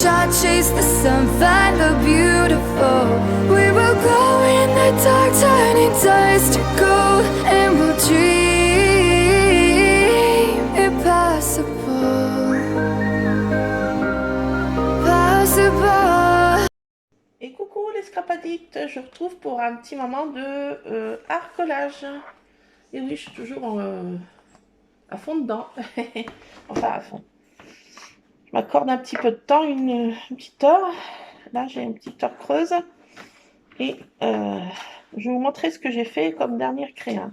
Chase the sun, find the beautiful. We will go in the dark, turning dust to gold, and we'll dream impossible, possible. Et coucou les scrapadictes, je retrouve pour un petit moment de art-collage. Et oui, je suis toujours à fond dedans. Enfin, à fond. Je m'accorde un petit peu de temps, une petite heure. Là, j'ai une petite heure creuse. Et je vais vous montrer ce que j'ai fait comme dernière créa.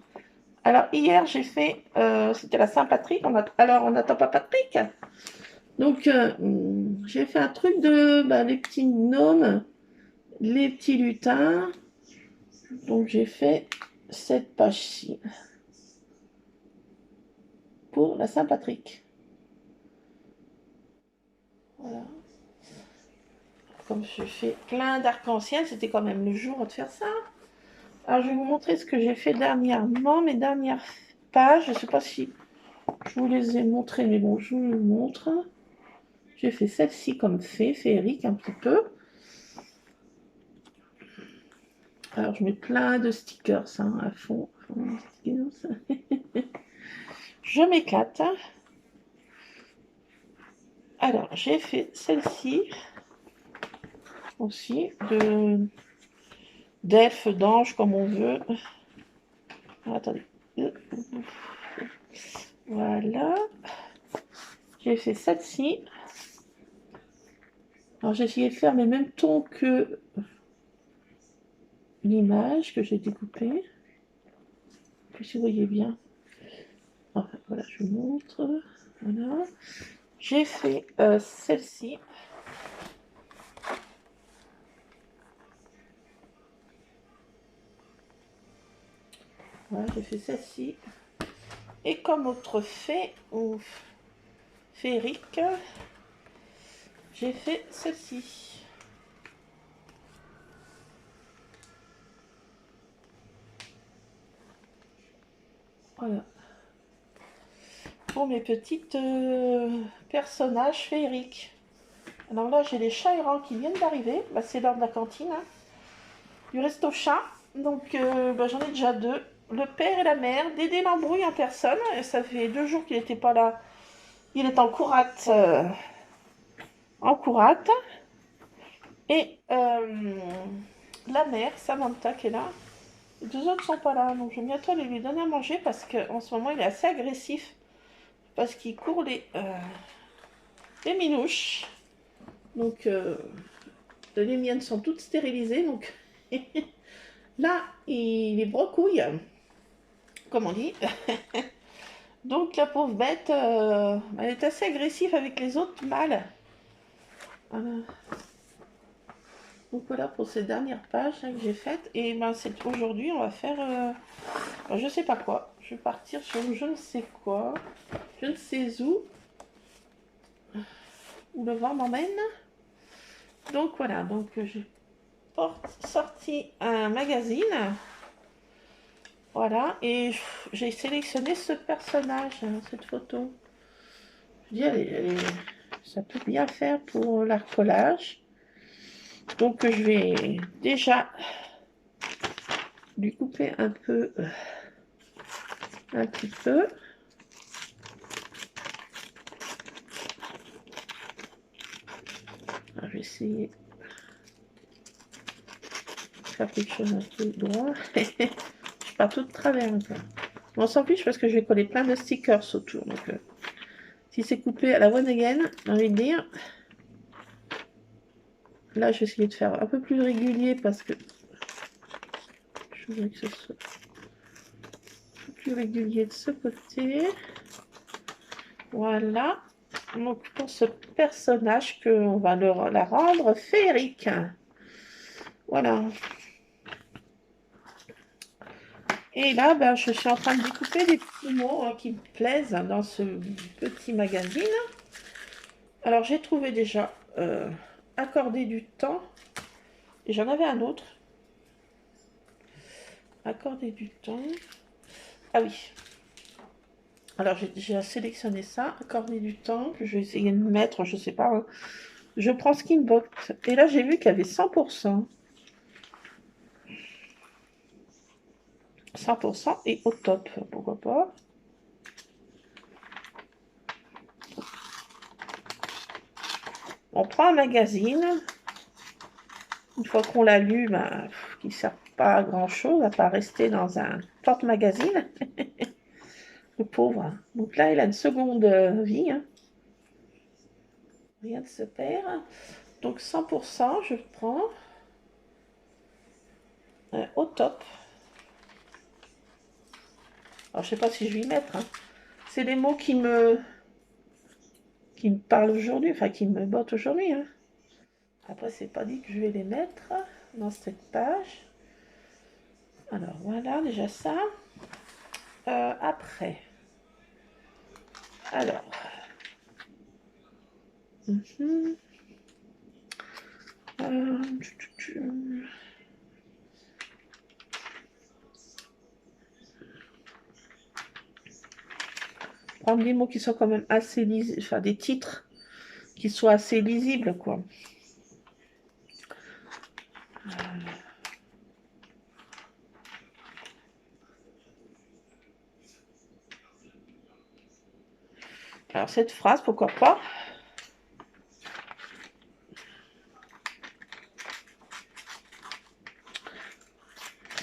Alors, hier, j'ai fait, c'était la Saint-Patrick. Alors, on n'attend pas Patrick. Donc, j'ai fait un truc de les petits gnomes, les petits lutins. Donc, j'ai fait cette page-ci pour la Saint-Patrick. Voilà. Comme je fais plein d'arc-en-ciel, c'était quand même le jour de faire ça. Alors, je vais vous montrer ce que j'ai fait dernièrement, mes dernières pages. Je ne sais pas si je vous les ai montrées, mais bon, je vous les montre. J'ai fait celle-ci comme féerique un petit peu. Alors, je mets plein de stickers à fond. Je m'éclate. Alors, j'ai fait celle-ci aussi, d'elfes, d'anges, comme on veut. Attendez. Voilà. J'ai fait celle-ci. Alors, j'ai essayé de faire les mêmes tons que l'image que j'ai découpée. Si vous voyez bien. Enfin, voilà, je vous montre. Voilà. J'ai fait celle-ci. Voilà, j'ai fait celle-ci. Et comme autre fait ou féerique, j'ai fait celle-ci. Voilà. Pour mes petites personnages féeriques. Alors là, j'ai les chats errants qui viennent d'arriver. C'est l'heure de la cantine. Du resto chat. Donc j'en ai déjà deux. Le père et la mère. Dédé l'embrouille en personne. Et ça fait 2 jours qu'il n'était pas là. Il est en courate. Et la mère, Samantha, qui est là. Les 2 autres ne sont pas là. Donc je vais bientôt aller lui donner à manger parce qu'en ce moment, il est assez agressif. Parce qu'il court les minouches. Donc les miennes sont toutes stérilisées. Donc là, il est brocouille, comme on dit. Donc la pauvre bête, elle est assez agressive avec les autres mâles. Voilà. Donc voilà pour ces dernières pages que j'ai faites. Et aujourd'hui, on va faire, je sais pas quoi. Je vais partir sur je ne sais quoi, je ne sais où le vent m'emmène. Donc voilà, donc j'ai sorti un magazine. Voilà, et j'ai sélectionné ce personnage, cette photo. Je dis, ça peut bien faire pour l'arc-collage. Donc je vais déjà lui couper un petit peu. Alors, je vais essayer de faire quelque chose un peu droit. Je pars tout de travers encore. On s'en fiche parce que je vais coller plein de stickers autour. Donc, si c'est coupé à la one again, j'ai envie de dire. Là, je vais essayer de faire un peu plus régulier parce que je voudrais que ce soit un peu plus régulier de ce côté. Voilà. Donc, pour ce personnage, on va la rendre féerique. Voilà. Et là, je suis en train de découper des petits mots qui me plaisent dans ce petit magazine. Alors, j'ai trouvé déjà accorder du temps. Et j'en avais un autre. Accorder du temps. Ah oui. Alors, j'ai déjà sélectionné ça. Accorder du temps. Que je vais essayer de mettre, je sais pas, Je prends Skinbox. Et là, j'ai vu qu'il y avait 100%. 100% et au top. Pourquoi pas. On prend un magazine. Une fois qu'on l'a lu, ben, qui ne sert pas à grand chose, à part rester dans un porte-magazine. Le pauvre. Donc là, il a une seconde vie. Hein. Rien ne se perd. Donc 100%, je prends au top. Alors, je sais pas si je vais y mettre. Hein. C'est des mots qui me parlent aujourd'hui, enfin qui me bottent aujourd'hui. Hein. Après, c'est pas dit que je vais les mettre dans cette page. Alors voilà, déjà ça. Après. Alors. Prendre des mots qui sont quand même assez lisibles, enfin des titres qui soient assez lisibles, quoi. Alors cette phrase, pourquoi pas.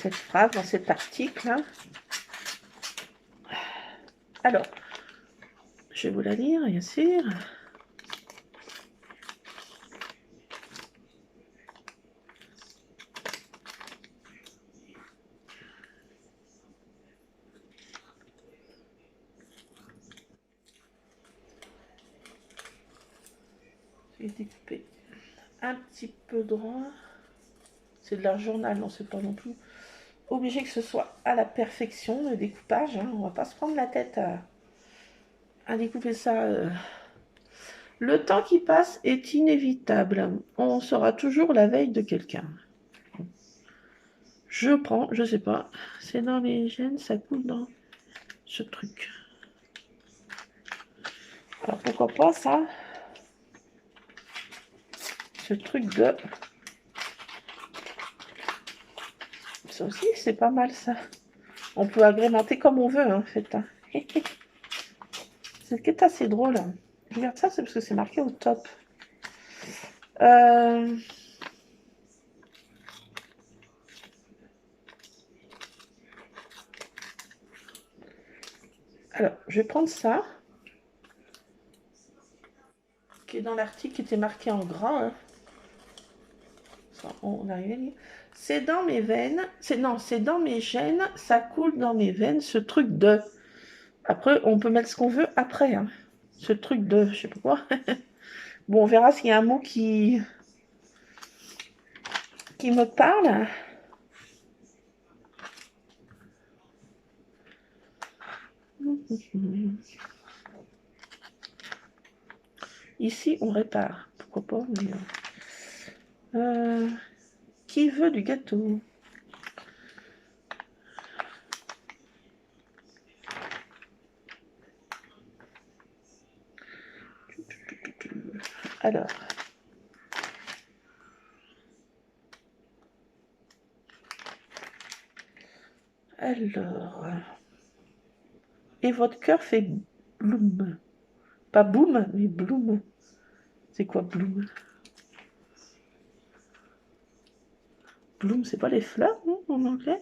Cette phrase dans cet article. Hein. Alors, je vais vous la lire, bien sûr. Je vais découper un petit peu droit. C'est de leur journal, non, c'est pas non plus obligé que ce soit à la perfection le découpage. Hein. On va pas se prendre la tête à découper ça. Le temps qui passe est inévitable. On sera toujours la veille de quelqu'un. Je prends, je sais pas. C'est dans les gènes, ça coule dans ce truc. Alors pourquoi pas ça? Ce truc de... Ça aussi, c'est pas mal ça. On peut agrémenter comme on veut, hein, en fait. Hein. C'est qui est assez drôle. Je regarde ça, c'est parce que c'est marqué au top. Alors, je vais prendre ça. Qui est dans l'article, qui était marqué en grand. Hein. Ça, on arrive à lire. C'est dans mes veines. C'est dans mes gènes. Ça coule dans mes veines, ce truc de... Après, on peut mettre ce qu'on veut après. Hein. Ce truc de... Je sais pas quoi. Bon, on verra s'il y a un mot qui me parle. Ici, on répare. Pourquoi pas, mais... qui veut du gâteau? Alors... Et votre cœur fait bloom. Pas boom, mais bloom. C'est quoi bloom? Bloom, c'est pas les fleurs, non, en anglais?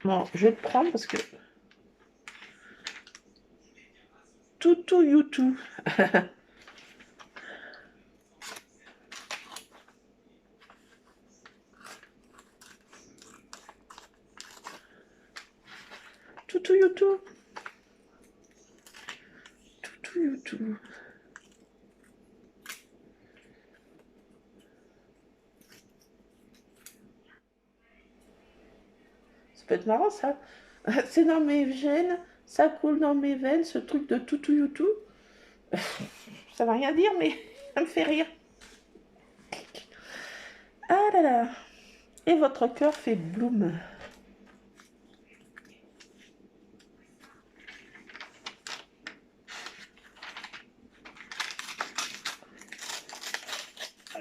Bon, je vais le prendre parce que... Toutou youtou. Toutou youtou. Toutou youtou. Ça peut être marrant, ça. C'est dans mes gènes, ça coule dans mes veines, ce truc de toutou youtou. Ça va rien dire, mais ça me fait rire. Ah là là. Et votre cœur fait bloom.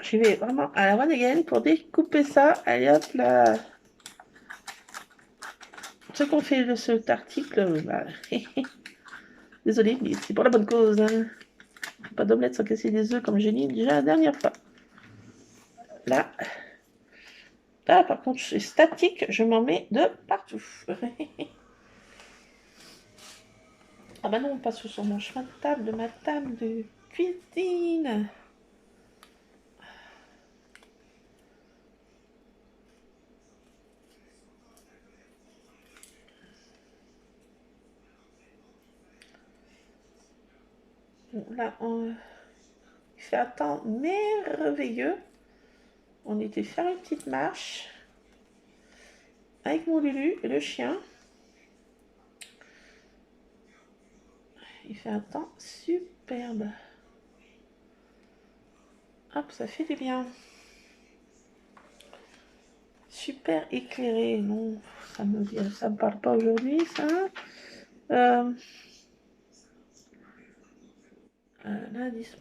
J'y vais vraiment à la one again pour découper ça. Allez hop là. Ceux qu'on fait cet article, bah, désolé, mais c'est pour la bonne cause. Hein. Pas d'omelette sans casser des œufs comme j'ai dit déjà la dernière fois. Là. Là, par contre, c'est statique, je m'en mets de partout. Ah bah non, on passe sur mon chemin de ma table de cuisine. Bon, là, il fait un temps merveilleux. On était faire une petite marche avec mon Lulu et le chien. Il fait un temps superbe. Hop, ça fait du bien. Super éclairé. Non, ça me parle pas aujourd'hui, ça. Là,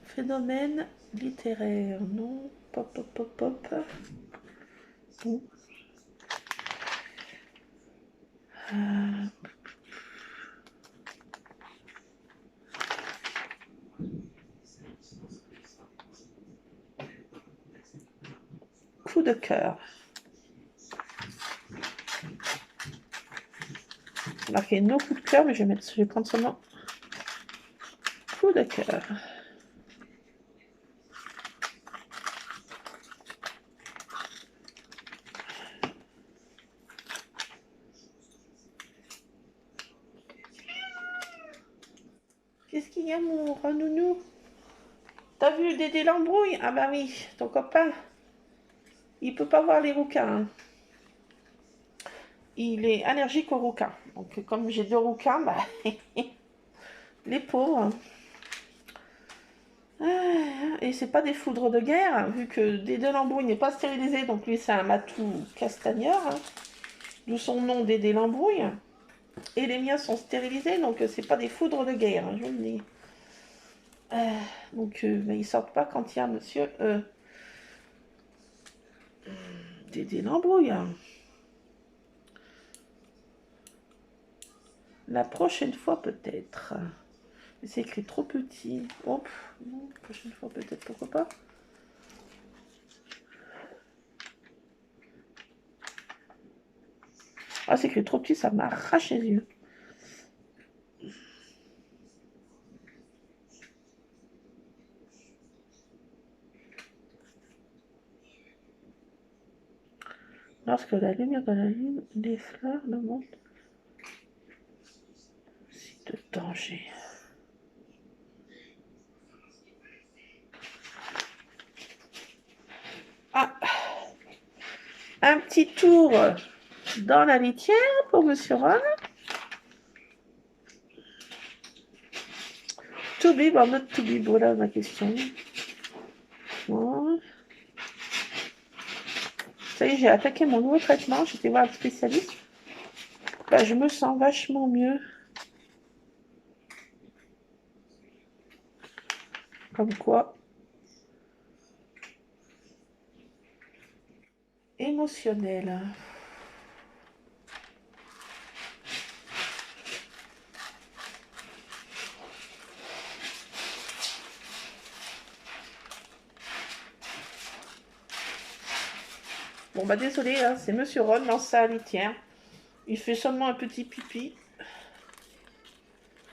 phénomène littéraire. Non. Pop, pop, pop, pop. Bon. Coup de cœur. Marqué nos coups de cœur, mais je vais prendre seulement coup de cœur. Qu'est-ce qu'il y a, mon renounou? T'as vu Dédé l'embrouille? Ah bah oui, ton copain. Il peut pas voir les rouquins. Hein. Il est allergique aux rouquins. Donc comme j'ai 2 rouquins, bah les pauvres. Et c'est pas des foudres de guerre, hein, vu que Dédé l'embrouille n'est pas stérilisé, donc lui c'est un matou castagneur, hein, d'où son nom Dédé l'embrouille. Et les miens sont stérilisés, donc c'est pas des foudres de guerre, hein, je vous le dis. Donc mais ils sortent pas quand il y a monsieur Dédé l'embrouille. Hein. La prochaine fois peut-être. Mais c'est écrit trop petit. Oh, non, la prochaine fois peut-être, pourquoi pas. Ah, c'est écrit trop petit, ça m'arrache les yeux. Lorsque la lumière de la lune, les fleurs le montrent. C'est de danger. Ah, un petit tour dans la litière pour Monsieur Ron. To be or not to be, voilà ma question. Bon. Ça y est, j'ai attaqué mon nouveau traitement. J'étais voir le spécialiste. Bah, je me sens vachement mieux. Comme quoi. Émotionnel. Bon bah désolé, hein, c'est Monsieur Ron dans sa litière. Il fait seulement un petit pipi.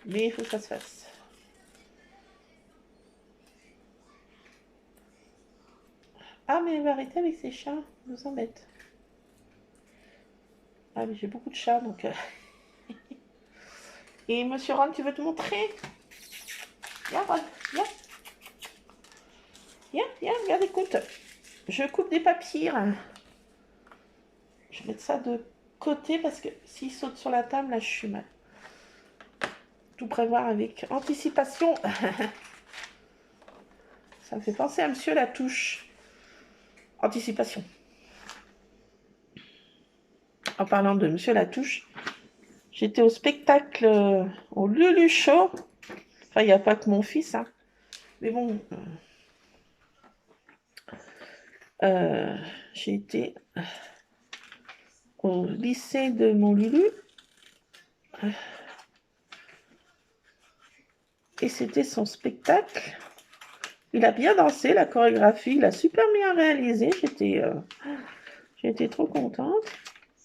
Mais il faut que ça se fasse. Ah mais il va arrêter avec ses chats, il nous embête. Ah mais j'ai beaucoup de chats donc... Et Monsieur Ron, tu veux te montrer? Viens Ron, viens. Viens, regarde, écoute. Je coupe des papiers. Je vais mettre ça de côté parce que s'il saute sur la table, là je suis mal. Tout prévoir avec anticipation. Ça me fait penser à Monsieur Latouche. Anticipation. En parlant de Monsieur Latouche, j'étais au spectacle au Lulu Show. Enfin, il n'y a pas que mon fils, hein. Mais bon, J'ai été au lycée de mon Lulu. Et c'était son spectacle. Il a bien dansé, la chorégraphie, il a super bien réalisé. J'étais trop contente.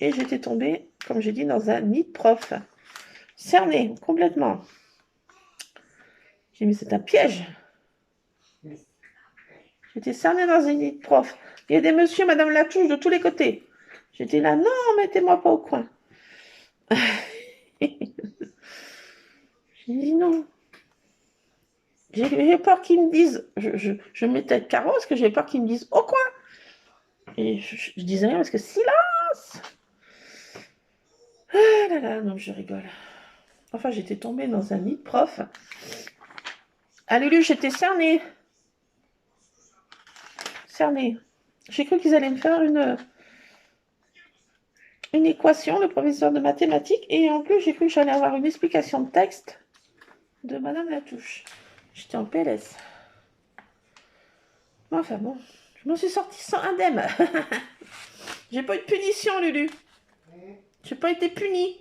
Et j'étais tombée, comme j'ai dit, dans un nid de prof. Cernée, complètement. J'ai dit, mais c'est un piège. J'étais cernée dans un nid de prof. Il y a des messieurs, madame Latouche, de tous les côtés. J'étais là, non, mettez-moi pas au coin. J'ai dit non. J'ai peur qu'ils me disent, je mettais le carreau parce que j'ai peur qu'ils me disent au coin. Et je disais rien parce que silence. Ah là là, non, je rigole. Enfin, j'étais tombée dans un nid de prof. À Lulu, j'étais cernée. Cernée. J'ai cru qu'ils allaient me faire une équation, le professeur de mathématiques, et en plus, j'ai cru que j'allais avoir une explication de texte de Madame Latouche. J'étais en PLS. Enfin bon, je m'en suis sortie sans indemne. J'ai pas eu de punition, Lulu. J'ai pas été punie.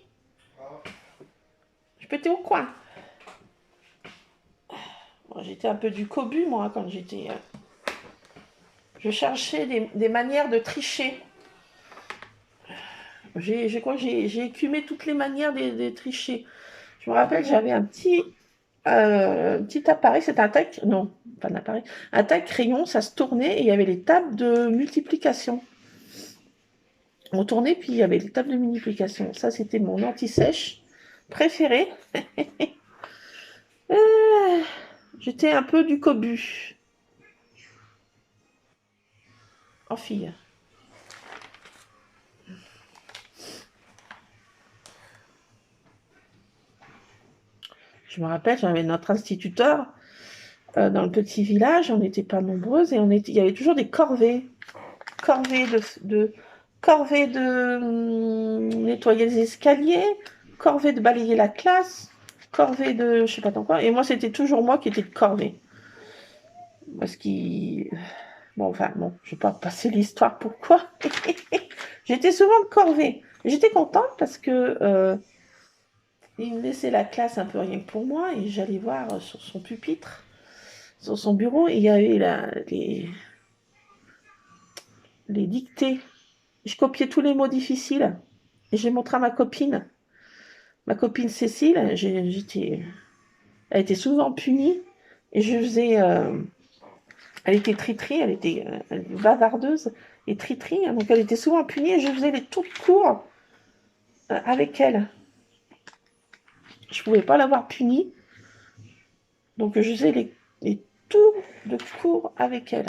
Je pétais au coin. Bon, j'étais un peu du cobu, moi, quand j'étais... Je cherchais des manières de tricher. Je crois que j'ai écumé toutes les manières de tricher. Je me rappelle, j'avais un petit appareil, c'était un taille... Non, pas un appareil. Un taille-crayon, ça se tournait et il y avait les tables de multiplication. On tournait, puis il y avait les tables de multiplication. Ça, c'était mon anti-sèche préféré. J'étais un peu du cobu. En fille. Je me rappelle, j'avais notre instituteur dans le petit village, on n'était pas nombreuses et il y avait toujours des corvées. Corvées de nettoyer les escaliers, corvée de balayer la classe, corvée de je sais pas tant quoi. Et moi, c'était toujours moi qui étais de corvée. Parce qu'il... Bon, enfin, bon, je vais pas passer l'histoire pourquoi. J'étais souvent de corvée. J'étais contente parce que il me laissait la classe un peu rien que pour moi et j'allais voir sur son pupitre, sur son bureau, et il y avait les dictées. Je copiais tous les mots difficiles et j'ai montré à ma copine Cécile. Elle était souvent punie et je faisais. Elle était tri-tri, elle était bavardeuse et tri-tri, hein, donc elle était souvent punie et je faisais les tours de cours avec elle. Je pouvais pas l'avoir punie, donc je faisais les tours de cours avec elle.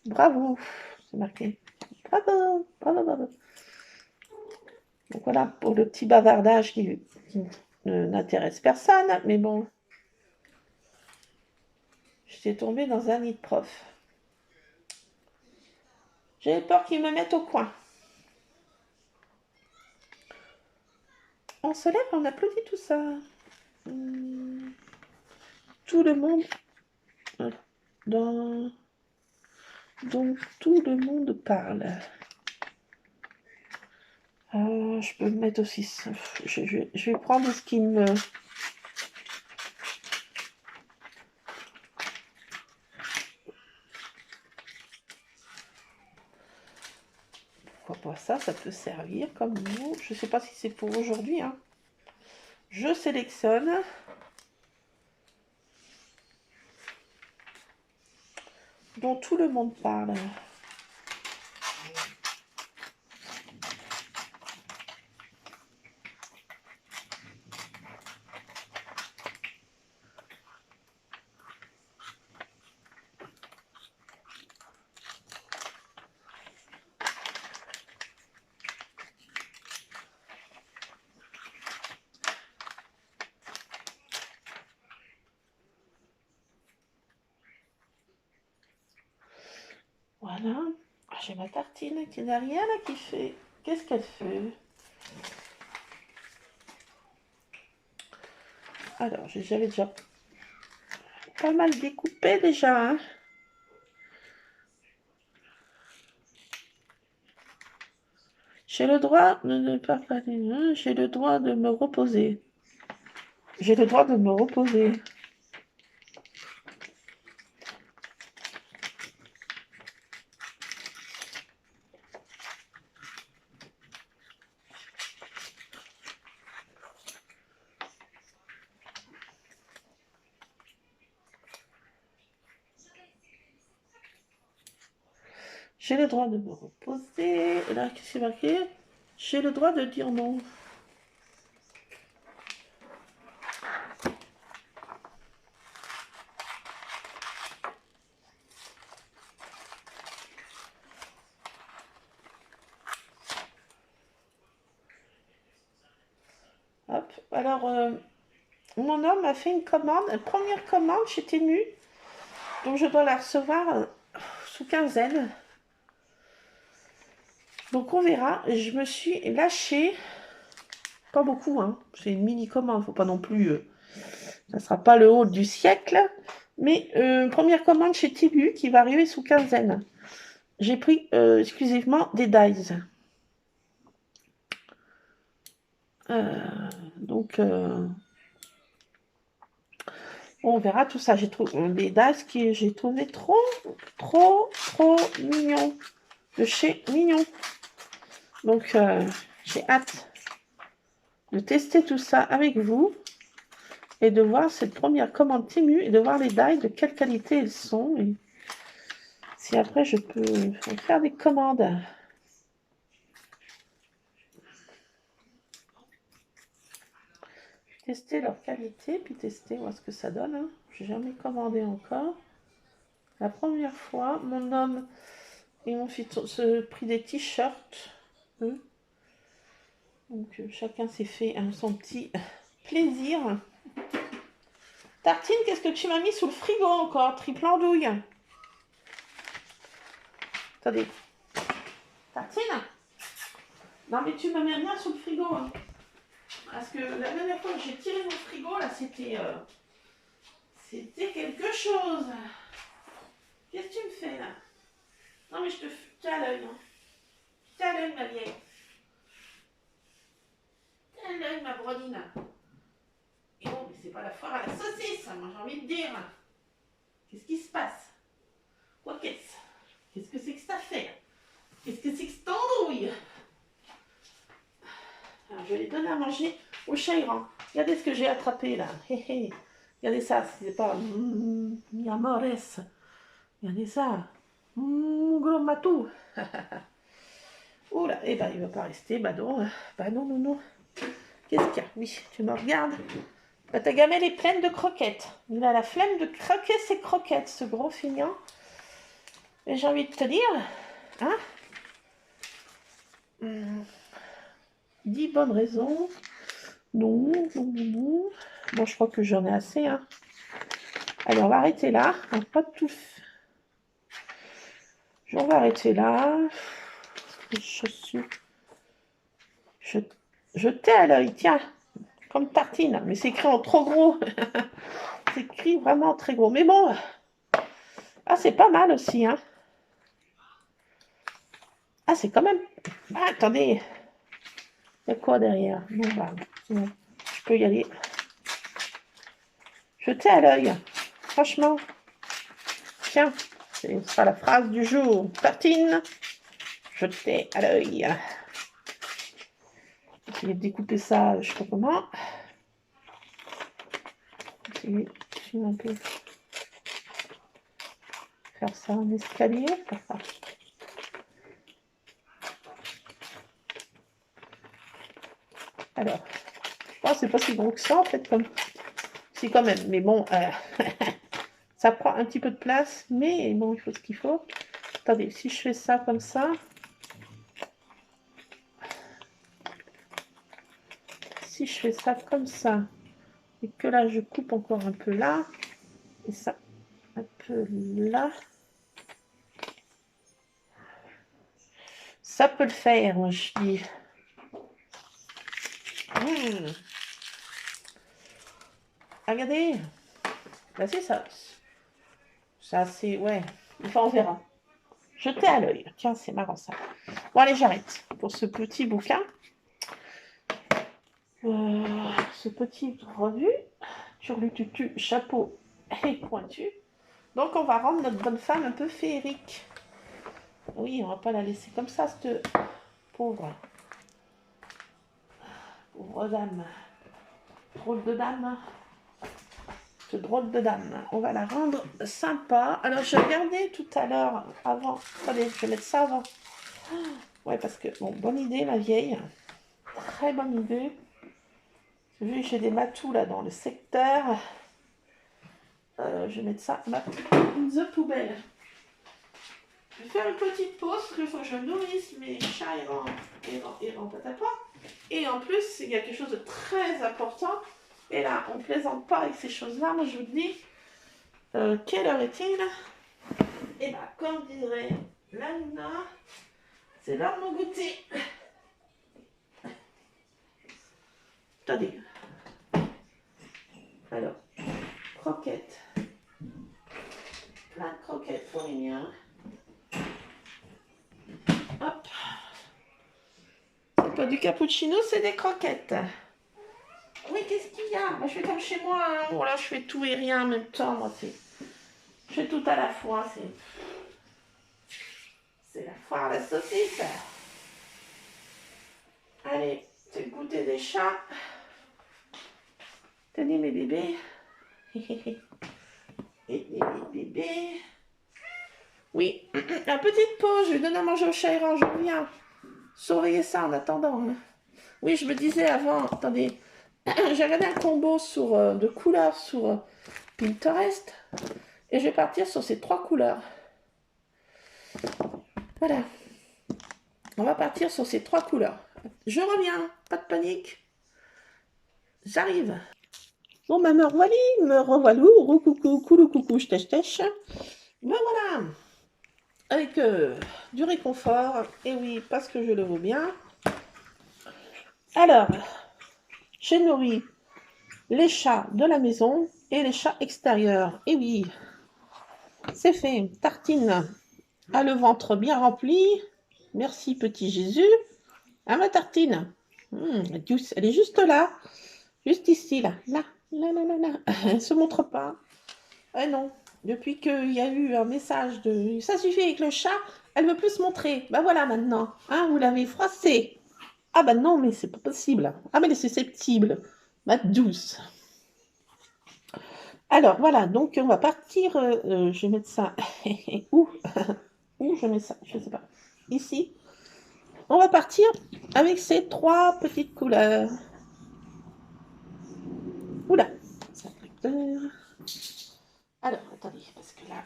Bravo, c'est marqué. Bravo, bravo, bravo. Donc voilà pour le petit bavardage qui n'intéresse personne, mais bon. J'étais tombée dans un nid de prof. J'avais peur qu'ils me mettent au coin. On se lève, on applaudit tout ça. Tout le monde donc tout le monde parle. Je peux mettre aussi ça. Je vais prendre ce qui me... Pourquoi pas ça? Ça peut servir comme mot. Je sais pas si c'est pour aujourd'hui. Hein. Je sélectionne. Dont tout le monde parle. Voilà. Ah, j'ai ma tartine qui n'a rien là qui fait. Qu'est-ce qu'elle fait? Alors, j'avais déjà pas mal découpé déjà, hein. J'ai le droit de ne pas planer, hein. J'ai le droit de me reposer. J'ai le droit de me reposer. J'ai le droit de me reposer. Et là, qu'est-ce qui est marqué? J'ai le droit de dire non. Hop. Alors, mon homme a fait une commande, une première commande chez Temu. Donc, je dois la recevoir sous quinzaine. Donc, on verra. Je me suis lâchée. Pas beaucoup, hein. C'est une mini commande. Faut pas non plus... ça sera pas le haut du siècle. Mais première commande chez Temu qui va arriver sous quinzaine. J'ai pris exclusivement des dies. Donc, on verra tout ça. J'ai trouvé des dies que j'ai trouvé trop mignons. De chez Mignon. Donc, j'ai hâte de tester tout ça avec vous et de voir cette première commande Temu et de voir les dies, de quelle qualité elles sont. Et si après, je peux faire des commandes. Tester leur qualité, puis tester, voir ce que ça donne. Hein. J'ai jamais commandé encore. La première fois, mon homme et mon fils se pris des t-shirts. Donc, chacun s'est fait son petit plaisir. Tartine, qu'est-ce que tu m'as mis sous le frigo encore? Triple andouille. Attendez. Tartine? Non, mais tu me mets rien sous le frigo. Hein. Parce que la dernière fois que j'ai tiré mon frigo, là, c'était quelque chose. Qu'est-ce que tu me fais, là? Non, mais je te tiens à l'œil. Hein. Tiens à l'œil, ma vieille. Tiens à l'œil, ma brodine. Et bon, mais c'est pas la foire à la saucisse, moi, j'ai envie de dire. Qu'est-ce qui se passe? Quoi qu'est-ce? Qu'est-ce que c'est que ça fait? Qu'est-ce que c'est que cette andouille? Alors, je vais les donner à manger au chat errant. Regardez ce que j'ai attrapé là. Regardez ça, c'est pas mi amores. Regardez ça. Gros matou. Oula, eh ben il va pas rester. Bah non, non. Qu'est-ce qu'il y a? Oui, tu me regardes. Bah, ta gamelle est pleine de croquettes. Il a la flemme de croquer ses croquettes, ce gros feignant. Et j'ai envie de te dire, hein? 10 bonnes raisons. Non. Bon, je crois que j'en ai assez. Hein. Allez, on va arrêter là. On va pas tout... On va arrêter là. Chaussures. Je t'ai à l'œil, tiens. Comme tartine. Mais c'est écrit en trop gros. C'est écrit vraiment très gros. Mais bon. Ah, c'est pas mal aussi, hein. Ah, c'est quand même... Ah, attendez. Il y a quoi derrière? Bon, bah, bon. Je peux y aller. Jetez à l'œil. Franchement. Tiens, ce sera la phrase du jour. Tartine. Jetez à l'œil. Je vais découper ça, je sais pas comment. Essayer un peu faire ça en escalier. Alors, je pense que c'est pas si gros que ça en fait, comme si quand même, mais bon, ça prend un petit peu de place, mais bon, il faut ce qu'il faut. Attendez, si je fais ça comme ça, si je fais ça comme ça, et que là je coupe encore un peu là, et ça un peu là, ça peut le faire, moi je dis. Regardez. Là, c'est ça. Ça, c'est... Ouais. Enfin, on verra. Jetez à l'œil. Tiens, c'est marrant ça. Bon, allez, j'arrête pour ce petit bouquin. Ce petit revue. Turlututu, chapeau et pointu. Donc, on va rendre notre bonne femme un peu féerique. Oui, on va pas la laisser comme ça, cette pauvre dame. Drôle de dame. Cette drôle de dame. On va la rendre sympa. Alors, je regardais tout à l'heure, avant. Attendez, je vais mettre ça avant. Ouais, parce que, bon, bonne idée, la vieille. Très bonne idée. Vu que j'ai des matous là dans le secteur, je vais mettre ça dans the poubelle. Je vais faire une petite pause parce qu'il faut que je nourrisse mes chats errants patapon. Et en plus, il y a quelque chose de très important. Et là, on ne plaisante pas avec ces choses-là. Moi, je vous dis, quelle heure est-il? Et bien, comme dirait Lana, c'est l'heure de mon goûter. Attendez. Alors, croquettes. Plein de croquettes pour les miens. Hop. C'est pas du cappuccino, c'est des croquettes. Oui, qu'est-ce qu'il y a? Moi, je fais comme chez moi. Hein. Bon, là, je fais tout et rien en même temps. Moi, je fais tout à la fois. C'est la foire à la saucisse. Allez, c'est le goûter des chats. Tenez mes bébés. Et les bébés. Oui, la petite pause. Je vais donner à manger au chat errant. Je reviens. Surveillez ça en attendant. Hein. Oui, je me disais avant. Attendez. J'ai regardé un combo de couleurs sur Pinterest. Et je vais partir sur ces 3 couleurs. Voilà. On va partir sur ces 3 couleurs. Je reviens. Pas de panique. J'arrive. Bon, bah, me revoilou. Roucoucou, coulou coucou, j'tèche. Ben voilà. Avec du réconfort. Et oui, parce que je le vaux bien. Alors, j'ai nourri les chats de la maison et les chats extérieurs. Et oui, c'est fait. Tartine a le ventre bien rempli. Merci, petit Jésus. À ma tartine. Douce. Elle est juste là. Juste ici, là. Là. Elle ne se montre pas. Ah non. Depuis qu'il y a eu un message de... Ça suffit avec le chat, elle ne veut plus se montrer. Ben voilà maintenant. Hein, vous l'avez froissée. Ah ben non, mais c'est pas possible. Ah mais elle est susceptible. Ma douce. Alors voilà, donc on va partir. Je vais mettre ça. Où je mets ça? Je ne sais pas. Ici. On va partir avec ces 3 petites couleurs. Oula, ça fait peur. Alors, attendez, parce que là...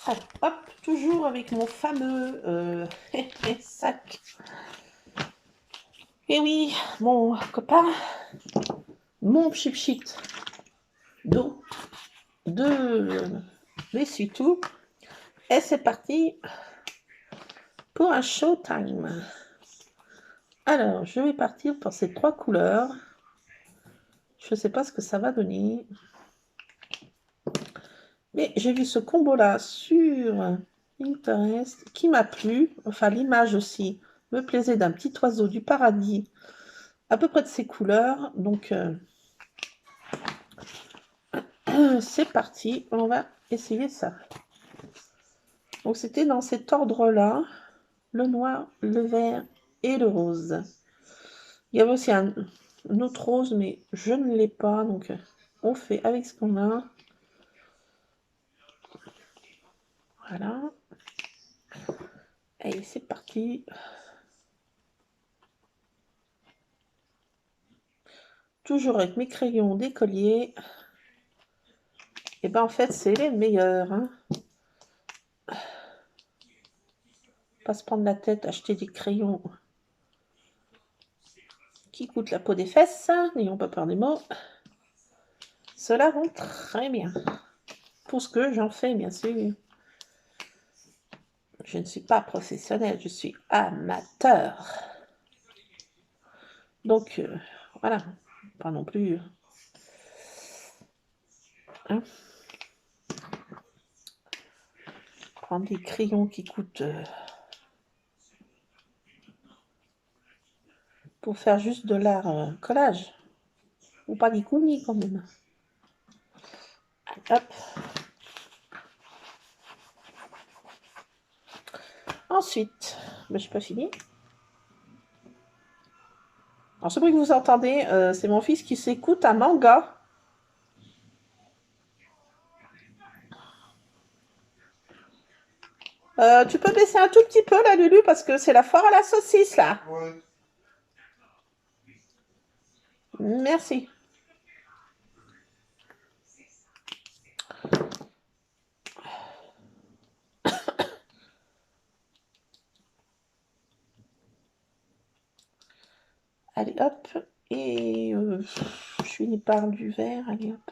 Alors, hop, toujours avec mon fameux sac. Et oui, mon copain, mon chip d'eau, de l'essuie-tout. Et c'est parti pour un showtime. Alors, je vais partir pour ces 3 couleurs. Je ne sais pas ce que ça va donner. Mais j'ai vu ce combo-là sur Pinterest qui m'a plu. Enfin, l'image aussi me plaisait d'un petit oiseau du paradis à peu près de ces couleurs. Donc, c'est parti. On va essayer ça. Donc, c'était dans cet ordre-là. Le noir, le vert et le rose. Il y avait aussi un autre rose, mais je ne l'ai pas. Donc, on fait avec ce qu'on a. Voilà. Allez, c'est parti. Toujours avec mes crayons d'écolier. Et ben en fait, c'est les meilleurs. Hein. Pas se prendre la tête, acheter des crayons qui coûtent la peau des fesses. N'ayons pas peur des mots. Ceux-là vont très bien. Pour ce que j'en fais, bien sûr. Je ne suis pas professionnelle, je suis amateur. Donc, voilà. Pas non plus. Hein? Prendre des crayons qui coûtent... pour faire juste de l'art collage. Ou pas des coulis quand même. Hop. Ensuite, ben, je n'ai pas fini. Alors, ce bruit que vous entendez, c'est mon fils qui s'écoute un manga. Tu peux baisser un tout petit peu là, Lulu, parce que c'est la foire à la saucisse là. Ouais. Merci. Allez, hop. Et je finis par du vert. Allez, hop.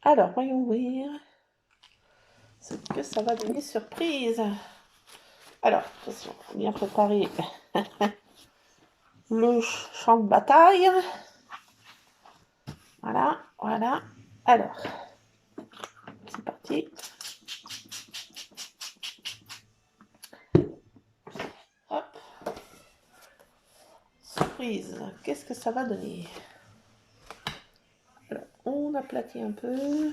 Alors, voyons voir ce que ça va donner surprise. Alors, attention, faut bien préparer le champ de bataille. Voilà, voilà. Alors, c'est parti. Hop. Surprise, qu'est-ce que ça va donner? Alors, on aplatit un peu.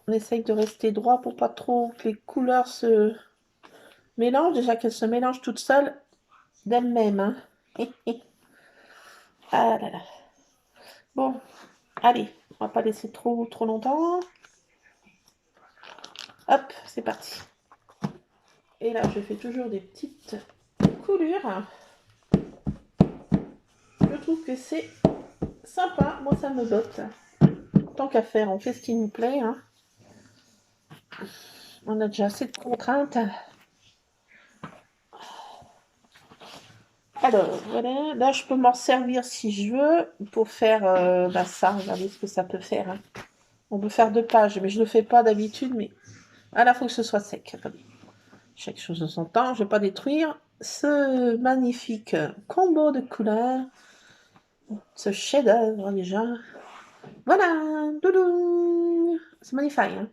On essaye de rester droit pour pas trop que les couleurs se mélangent. Déjà qu'elles se mélangent toutes seules d'elles-mêmes. Hein. Ah là là. Bon, allez, on va pas laisser trop longtemps. Hop, c'est parti. Et là, je fais toujours des petites coulures. Je trouve que c'est sympa. Moi, ça me botte. Tant qu'à faire, on fait ce qui nous plaît. Hein. On a déjà assez de contraintes. Alors, voilà. Là, je peux m'en servir si je veux pour faire ça. Regardez ce que ça peut faire. Hein. On peut faire 2 pages, mais je ne le fais pas d'habitude. Mais là, il faut que ce soit sec. Attendez. Chaque chose de son temps. Je ne vais pas détruire ce magnifique combo de couleurs. Ce chef-d'œuvre déjà. Voilà. Doudou. C'est magnifique. Hein.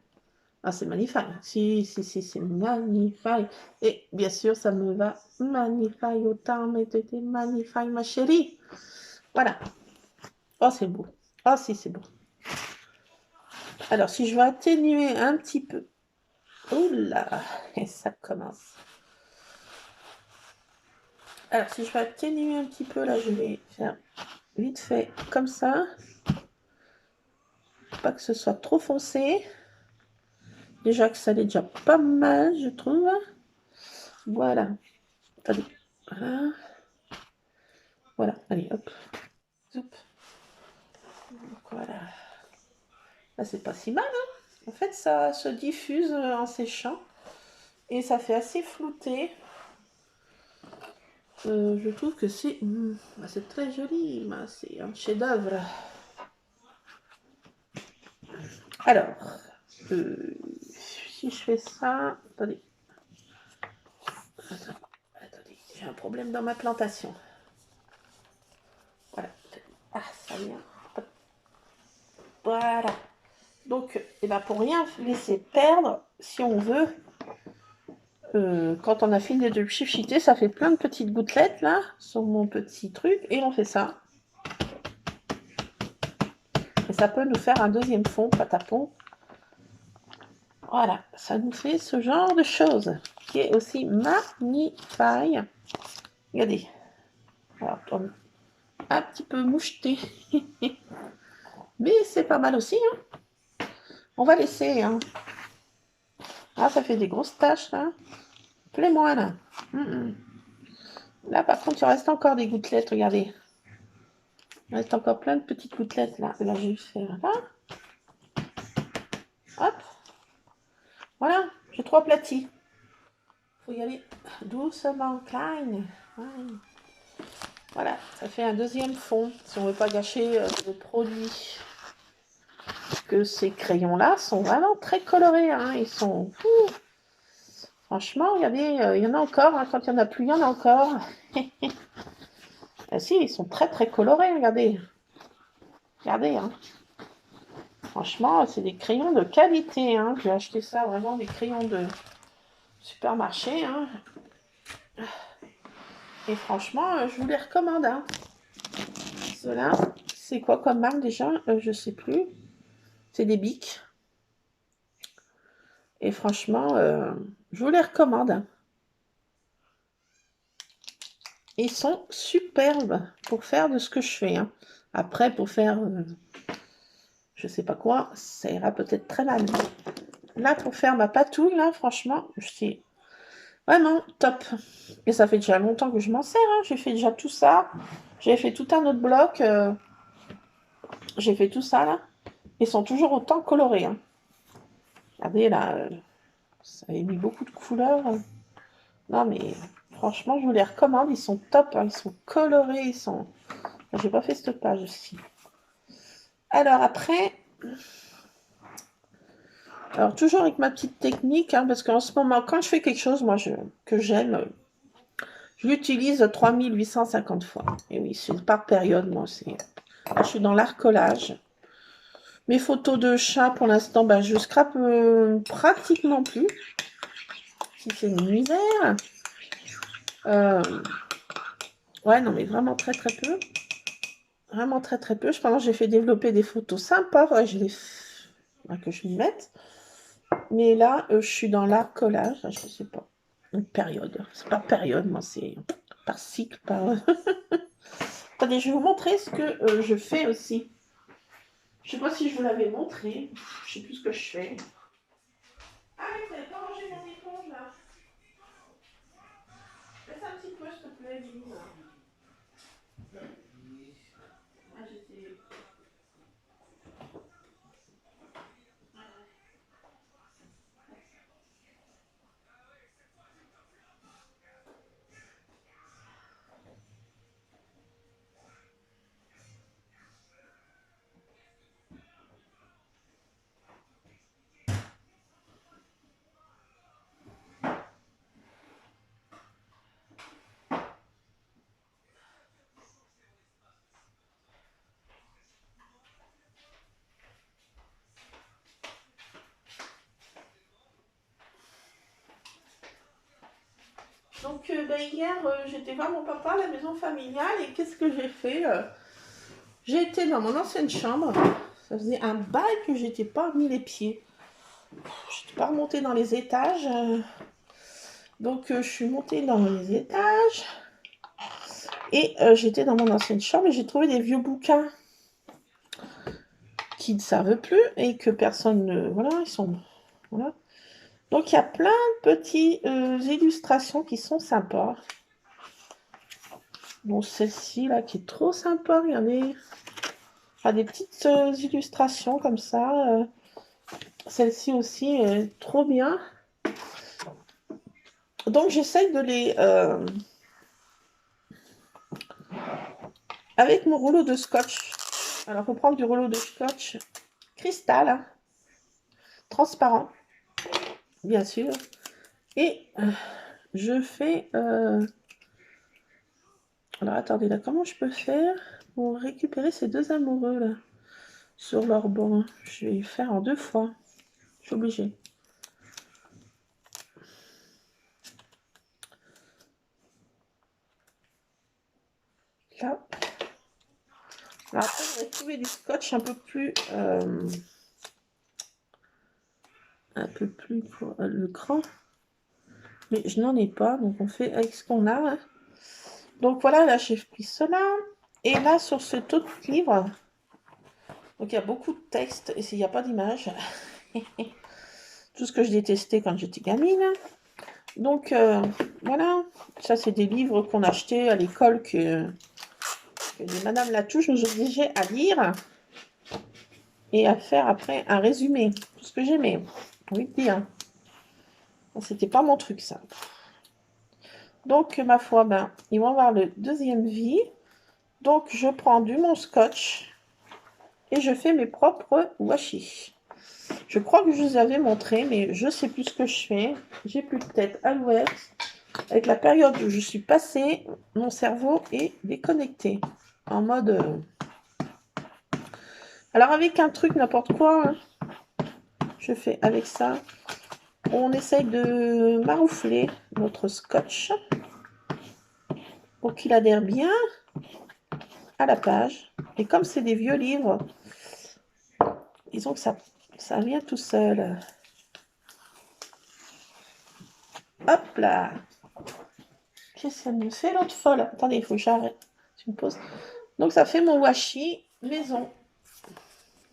Ah, c'est magnifique. Si, c'est magnifique. Et bien sûr, ça me va magnifique autant, mais c'était magnifique, ma chérie. Voilà. Oh, c'est beau. Oh, si, c'est beau. Alors, si je veux atténuer un petit peu. Oula, et ça commence. Alors, si je veux atténuer un petit peu, là, je vais faire vite fait comme ça. Pas que ce soit trop foncé. Déjà que ça l'est déjà pas mal, je trouve. Voilà. Attendez. Voilà. Voilà. Allez, hop. Zoup. Donc, voilà. Là, c'est pas si mal. Hein. En fait, ça se diffuse en séchant. Et ça fait assez flouté. Je trouve que c'est très joli. C'est un chef-d'œuvre. Alors, si je fais ça... Attendez, j'ai un problème dans ma plantation. Voilà. Ah, ça vient. Voilà. Donc, pour rien laisser perdre, si on veut, quand on a fini de chiffiter, ça fait plein de petites gouttelettes, là, sur mon petit truc, et on fait ça. Et ça peut nous faire un deuxième fond, patapon. Voilà, ça nous fait ce genre de choses, qui est aussi magnifique. Regardez. Alors, un petit peu moucheté. Mais c'est pas mal aussi. Hein. On va laisser. Hein. Ah, ça fait des grosses taches, là. Plus moins, là. Là, par contre, il reste encore des gouttelettes, regardez. Il reste encore plein de petites gouttelettes, là. Là, je vais faire là. Hop. Voilà, j'ai 3 aplatis. Il faut y aller doucement, klein. Voilà, ça fait un deuxième fond, si on ne veut pas gâcher le produit. Que ces crayons-là sont vraiment très colorés. Hein. Ils sont... Franchement, regardez, il y en a encore. Hein, quand il n'y en a plus, il y en a encore. Ah, si, ils sont très très colorés, regardez. Regardez, hein. Franchement, c'est des crayons de qualité. Hein. J'ai acheté ça, vraiment des crayons de supermarché. Hein. Et franchement, je vous les recommande. Hein. Ceux-là, c'est quoi comme marque déjà? Je sais plus. C'est des Bic. Et franchement, je vous les recommande. Hein. Ils sont superbes pour faire de ce que je fais. Hein. Après, pour faire, je sais pas quoi, ça ira peut-être très mal. Là, pour faire ma patouille, là, franchement, c'est vraiment top. Et ça fait déjà longtemps que je m'en sers. Hein. J'ai fait déjà tout ça. J'ai fait tout un autre bloc. J'ai fait tout ça, là. Ils sont toujours autant colorés. Hein. Regardez, là, ça a mis beaucoup de couleurs. Non, mais franchement, je vous les recommande. Ils sont top. Hein. Ils sont colorés. Ils sont... J'ai pas fait cette page aussi. Alors, après... Alors, toujours avec ma petite technique, hein, parce qu'en ce moment, quand je fais quelque chose, moi, que j'aime, je l'utilise 3850 fois. Et oui, c'est par période, moi. Là, je suis dans l'art collage. Mes photos de chat, pour l'instant, ben, je scrape pratiquement plus. Si c'est une misère. Ouais, non, mais vraiment très, très peu. Vraiment très, très peu. Pendant j'ai fait développer des photos sympas. Ouais, que je m'y mette. Mais là, je suis dans l'art collage. Je sais pas. Une période. C'est pas période, moi, c'est par cycle, par... Attendez, je vais vous montrer ce que je fais aussi. Je sais pas si je vous l'avais montré. Je sais plus ce que je fais. Ah, mais vous n'avez pas rangé mon éponge, là. Laisse un petit peu, s'il te plaît, Lise. Ah, j'étais... Donc, hier, j'étais voir mon papa à la maison familiale et qu'est-ce que j'ai fait J'ai été dans mon ancienne chambre. Ça faisait un bail que j'étais pas mis les pieds. Je n'étais pas remontée dans les étages. Donc, je suis montée dans les étages. Et j'étais dans mon ancienne chambre et j'ai trouvé des vieux bouquins qui ne servent plus et que personne ne... Voilà, ils sont... Voilà. Donc, il y a plein de petites illustrations qui sont sympas. Donc, celle-ci, là, qui est trop sympa. Regardez. Enfin, des petites illustrations comme ça. Celle-ci aussi est trop bien. Donc, j'essaye de les... avec mon rouleau de scotch. Alors, il faut prendre du rouleau de scotch cristal, hein, transparent, bien sûr. Et je fais... Alors, attendez, là, comment je peux faire pour récupérer ces deux amoureux, là, sur leur banc? Je vais faire en 2 fois. Je suis obligée. Là. Alors, après, je vais trouver du scotch un peu plus le cran. Mais je n'en ai pas, donc on fait avec ce qu'on a. Hein. Donc voilà, là j'ai pris cela. Et là sur cet autre livre, donc il y a beaucoup de texte et il n'y a pas d'image. Tout ce que je détestais quand j'étais gamine. Donc voilà, ça c'est des livres qu'on achetait à l'école que les Madame Latouche nous obligeaient à lire et à faire après un résumé. Tout ce que j'aimais, oui dire. C'était pas mon truc ça. Donc, ma foi, ben, ils vont avoir le deuxième vie. Donc, je prends mon scotch et je fais mes propres washi. Je crois que je vous avais montré, mais je sais plus ce que je fais. J'ai plus de tête à l'ouest. Avec la période où je suis passée, mon cerveau est déconnecté. En mode... Alors avec un truc, n'importe quoi, hein, je fais avec ça. On essaye de maroufler notre scotch pour qu'il adhère bien à la page. Et comme c'est des vieux livres, disons que ça vient tout seul. Hop là. Qu'est-ce qu'elle me fait l'autre folle? Attendez, il faut que j'arrête. Tu me poses. Donc ça fait mon washi maison.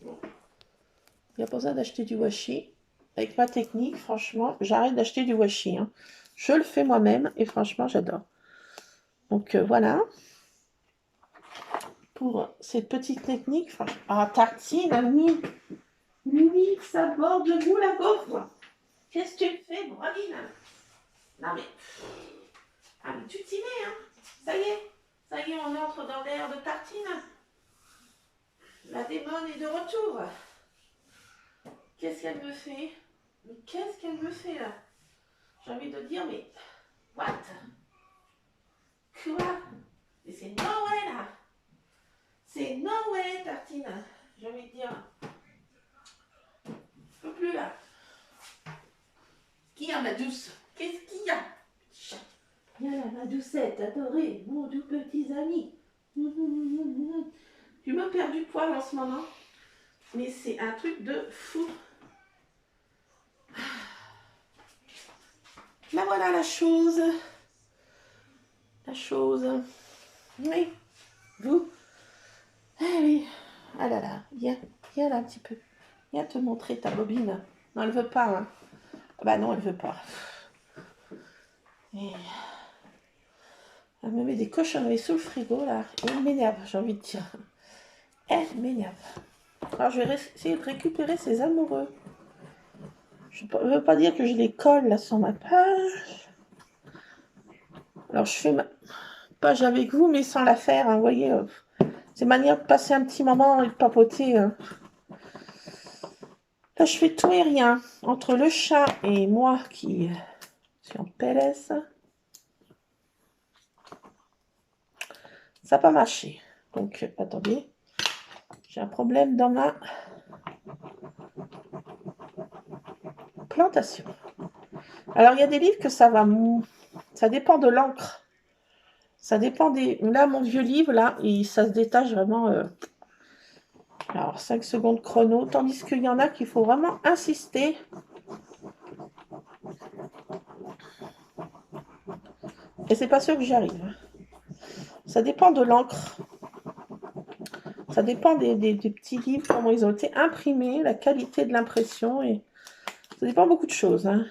Il n'y a pas besoin d'acheter du washi. Avec ma technique, franchement, j'arrête d'acheter du washi. Hein. Je le fais moi-même et franchement, j'adore. Donc voilà. Pour cette petite technique. Ah, tartine, Annie. Lui, ça borde de vous la gaufre. Qu'est-ce que tu fais, Broline? Non mais... Ah mais tu t'y mets, hein. Ça y est, on entre dans l'ère de tartine. La démone est de retour. Qu'est-ce qu'elle me fait? Mais qu'est-ce qu'elle me fait là? J'ai envie de dire, mais... What? Quoi? Mais c'est no way là. C'est no way, tartine. J'ai envie de dire... Je peux plus là. Qui y a ma douce? Qu'est-ce qu'il y a? Viens là, ma doucette adorée, mon doux petit ami. Tu me perds du poil en ce moment. Mais c'est un truc de fou. Là voilà la chose. La chose. Oui. Vous. Ah oui. Ah là là. Viens là un petit peu. Viens te montrer ta bobine. Non, elle veut pas. Hein. Bah non, elle veut pas. Et... Elle me met des cochonneries sous le frigo là. Et elle m'énerve, j'ai envie de dire. Elle m'énerve. Alors je vais essayer de récupérer ses amoureux. Je ne veux pas dire que je les colle là sur ma page. Alors je fais ma page avec vous mais sans la faire. Hein, vous voyez, c'est manière de passer un petit moment et de papoter. Hein. Là je fais tout et rien. Entre le chat et moi qui suis en PLS. Ça n'a pas marché. Donc, attendez. J'ai un problème dans ma plantation. Alors, il y a des livres que ça va... Ça dépend de l'encre. Ça dépend des... Là, mon vieux livre, là, ça se détache vraiment... Alors, 5 secondes chrono. Tandis qu'il y en a qu'il faut vraiment insister. Et c'est pas sûr que j'y arrive. Ça dépend de l'encre. Ça dépend des petits livres, comment ils ont été imprimés, la qualité de l'impression. Et ça dépend beaucoup de choses. Hein.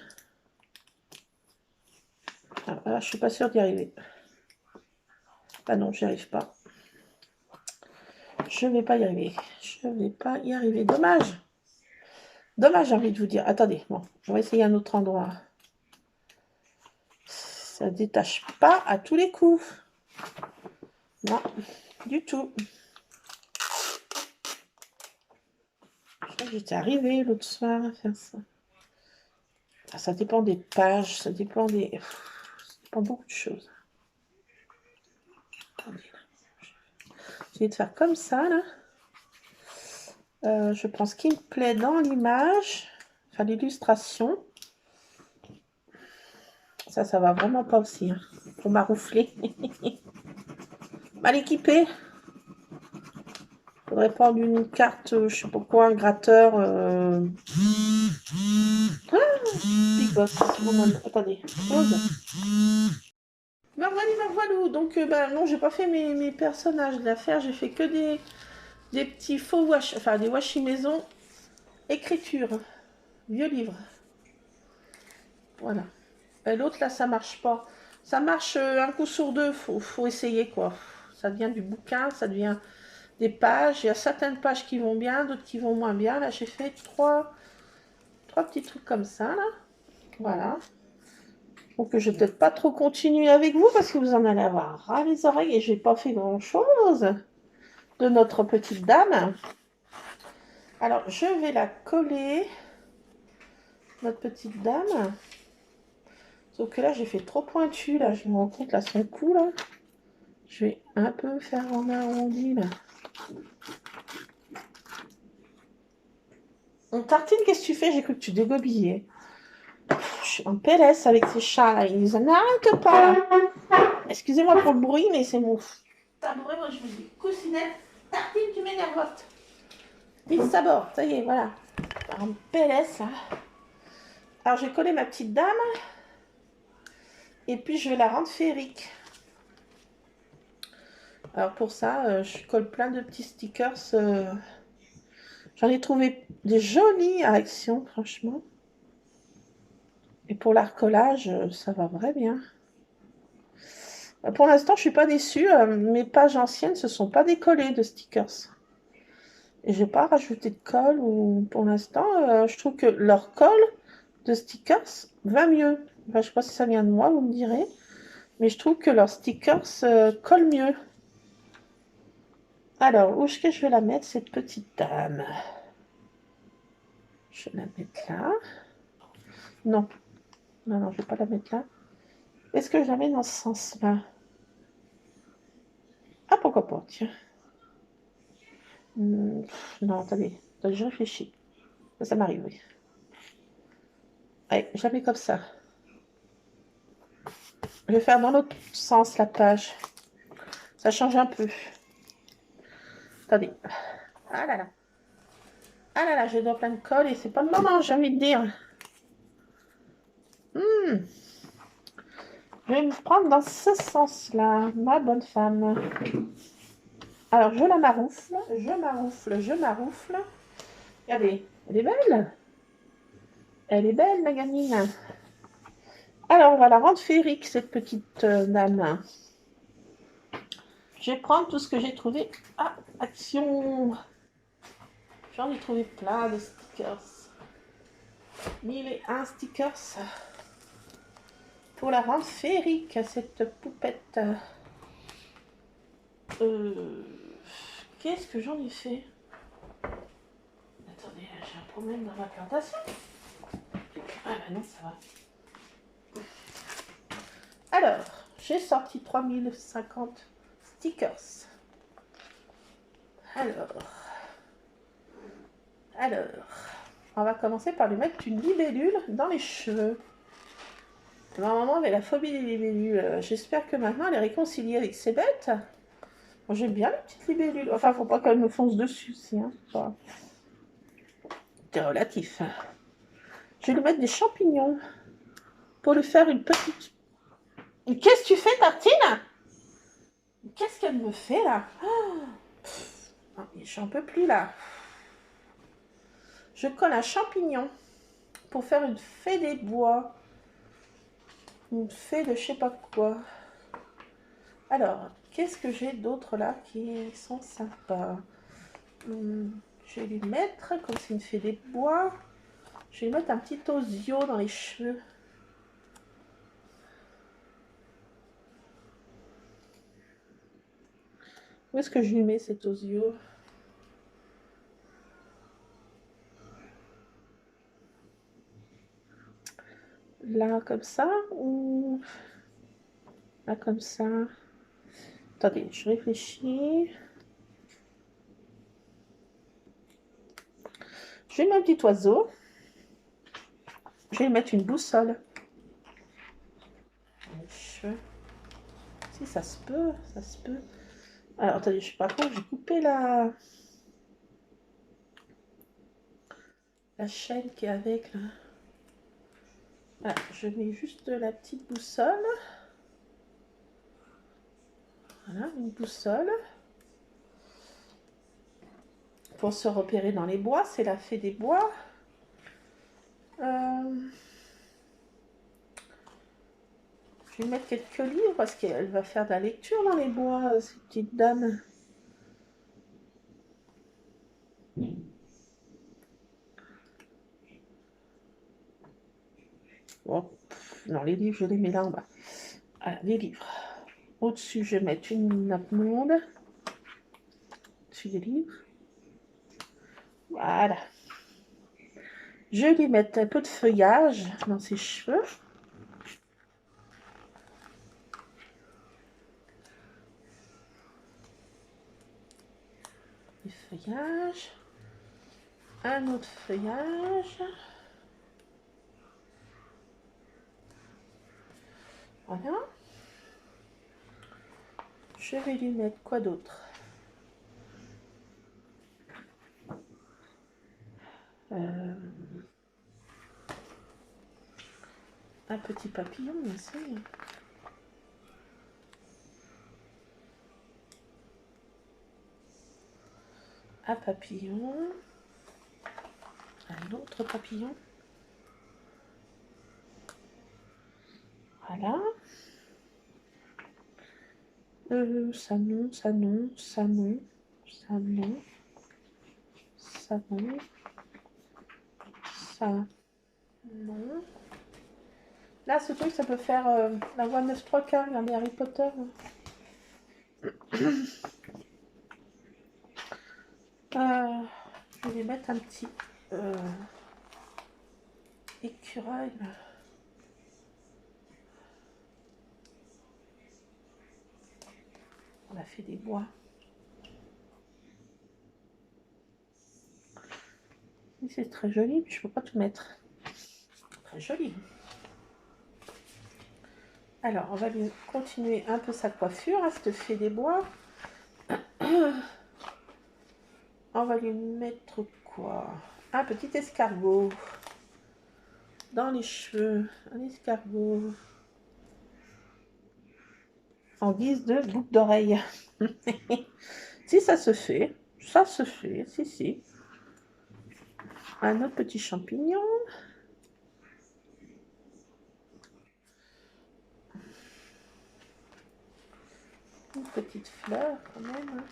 Alors, là, je suis pas sûre d'y arriver. Ah non, j'y arrive pas. Je vais pas y arriver. Je vais pas y arriver. Dommage. Dommage, j'ai envie de vous dire. Attendez, bon, on va essayer un autre endroit. Ça ne détache pas à tous les coups. Non, du tout. Je crois que j'étais arrivée l'autre soir à faire ça. Ça dépend des pages, ça dépend des... Ça dépend beaucoup de choses. J'ai de faire comme ça, là. Je prends ce qui me plaît dans l'image, enfin l'illustration. Ça va vraiment pas aussi, hein, pour maroufler. Mal équipé. Faudrait prendre une carte, je sais pas quoi, un gratteur. Ah, Big Boss, attendez, pause. Ben voilà. Donc, non, j'ai pas fait mes personnages d'affaires, j'ai fait que des petits faux washi, enfin des washi maison, écriture, vieux livre. Voilà. Et l'autre là, ça marche pas. Ça marche un coup sur deux, faut essayer quoi. Ça devient du bouquin, ça devient des pages. Il y a certaines pages qui vont bien, d'autres qui vont moins bien. Là, j'ai fait trois petits trucs comme ça là. Voilà. Donc je vais peut-être pas trop continuer avec vous parce que vous en allez avoir ras les oreilles et j'ai pas fait grand chose de notre petite dame. Alors je vais la coller notre petite dame. Sauf que là, j'ai fait trop pointu, là, je me rends compte, là, son cou, là. Je vais un peu faire en arrondi, là. On tartine, qu'est-ce que tu fais? J'ai cru que tu dégobillais. Je suis en PLS avec ces chats, là. Ils n'arrêtent pas, là. Excusez-moi pour le bruit, mais c'est mon tabouret. Moi, je me dis, coussinette, tartine, tu m'énervotes. Il sabord, ça y est, voilà. En PLS, là. Alors, j'ai collé ma petite dame. Et puis, je vais la rendre féerique. Alors, pour ça, je colle plein de petits stickers. J'en ai trouvé des jolis à Action, franchement. Et pour l'arcolage, ça va vraiment bien. Pour l'instant, je suis pas déçue. Mes pages anciennes se sont pas décollées de stickers. Et j'ai pas rajouté de colle. Ou pour l'instant, je trouve que leur colle de stickers va mieux. Enfin, je sais pas si ça vient de moi, vous me direz. Mais je trouve que leurs stickers collent mieux. Alors, où est-ce que je vais la mettre, cette petite dame? Je vais la mettre là. Non. Non, non, je vais pas la mettre là. Est-ce que je la mets dans ce sens-là? Ah, pourquoi pas, tiens. Non, attendez. Je réfléchis. Ça m'arrive, oui. Allez, je la mets comme ça. Je vais faire dans l'autre sens la page. Ça change un peu. Attendez. Ah là là. Ah là là, j'ai dans plein de colle et c'est pas le moment, j'ai envie de dire. Je vais me prendre dans ce sens-là, ma bonne femme. Alors, je la maroufle, je maroufle, je maroufle. Regardez, elle est belle. Elle est belle, la gamine. Alors, on va la rendre féerique, cette petite dame. Je vais prendre tout ce que j'ai trouvé. Ah, Action. J'en ai trouvé plein de stickers. 1001 stickers. Pour la rendre féerique, cette poupette. Qu'est-ce que j'en ai fait? Attendez, j'ai un problème dans ma plantation. Ah bah non, ça va. Alors, j'ai sorti 3050 stickers. Alors, on va commencer par lui mettre une libellule dans les cheveux. Ma maman avait la phobie des libellules. J'espère que maintenant elle est réconciliée avec ses bêtes. Moi, j'aime bien les petites libellules. Enfin, faut pas qu'elle me fonce dessus, si. Hein. C'est relatif. Je vais lui mettre des champignons pour lui faire une petite... Qu'est-ce que tu fais, Tartine? Qu'est-ce qu'elle me fait, là? Oh, j'en peux plus, là. Je colle un champignon pour faire une fée des bois. Une fée de je sais pas quoi. Alors, qu'est-ce que j'ai d'autre là qui sont sympas? Je vais lui mettre, comme c'est une fée des bois, je vais lui mettre un petit osio dans les cheveux. Où est-ce que je lui mets cet osio? Là, comme ça, ou là, comme ça? Attendez, je réfléchis. Je vais mettre un petit oiseau. Je vais lui mettre une boussole. Si, ça se peut, ça se peut. Alors, attendez, je sais pas quoi, j'ai coupé la chaîne qui est avec, là. Voilà, je mets juste la petite boussole. Voilà, une boussole. Pour se repérer dans les bois, c'est la fée des bois. Je vais mettre quelques livres parce qu'elle va faire de la lecture dans les bois, cette petite dame. Bon, non, les livres, je les mets là en bas. Voilà, les livres. Au-dessus, je vais mettre une nappe monde. Au-dessus des livres. Voilà. Je vais lui mettre un peu de feuillage dans ses cheveux. Du feuillage. Un autre feuillage. Voilà. Je vais lui mettre quoi d'autre? Un petit papillon aussi. Un papillon. Un autre papillon. Voilà. Ça non, ça non, ça non, ça non, ça non, ça non. Là, ce truc, ça peut faire la voix 9 3 quarts, regardez Harry Potter. Je vais mettre un petit écureuil. On a fait des bois. C'est très joli, mais je peux pas tout mettre. Très joli. Alors, on va lui continuer un peu sa coiffure, à cette fée des bois. On va lui mettre quoi? Un petit escargot dans les cheveux. Un escargot en guise de boucle d'oreille. Si ça se fait, si. Un autre petit champignon. Une petite fleur quand même.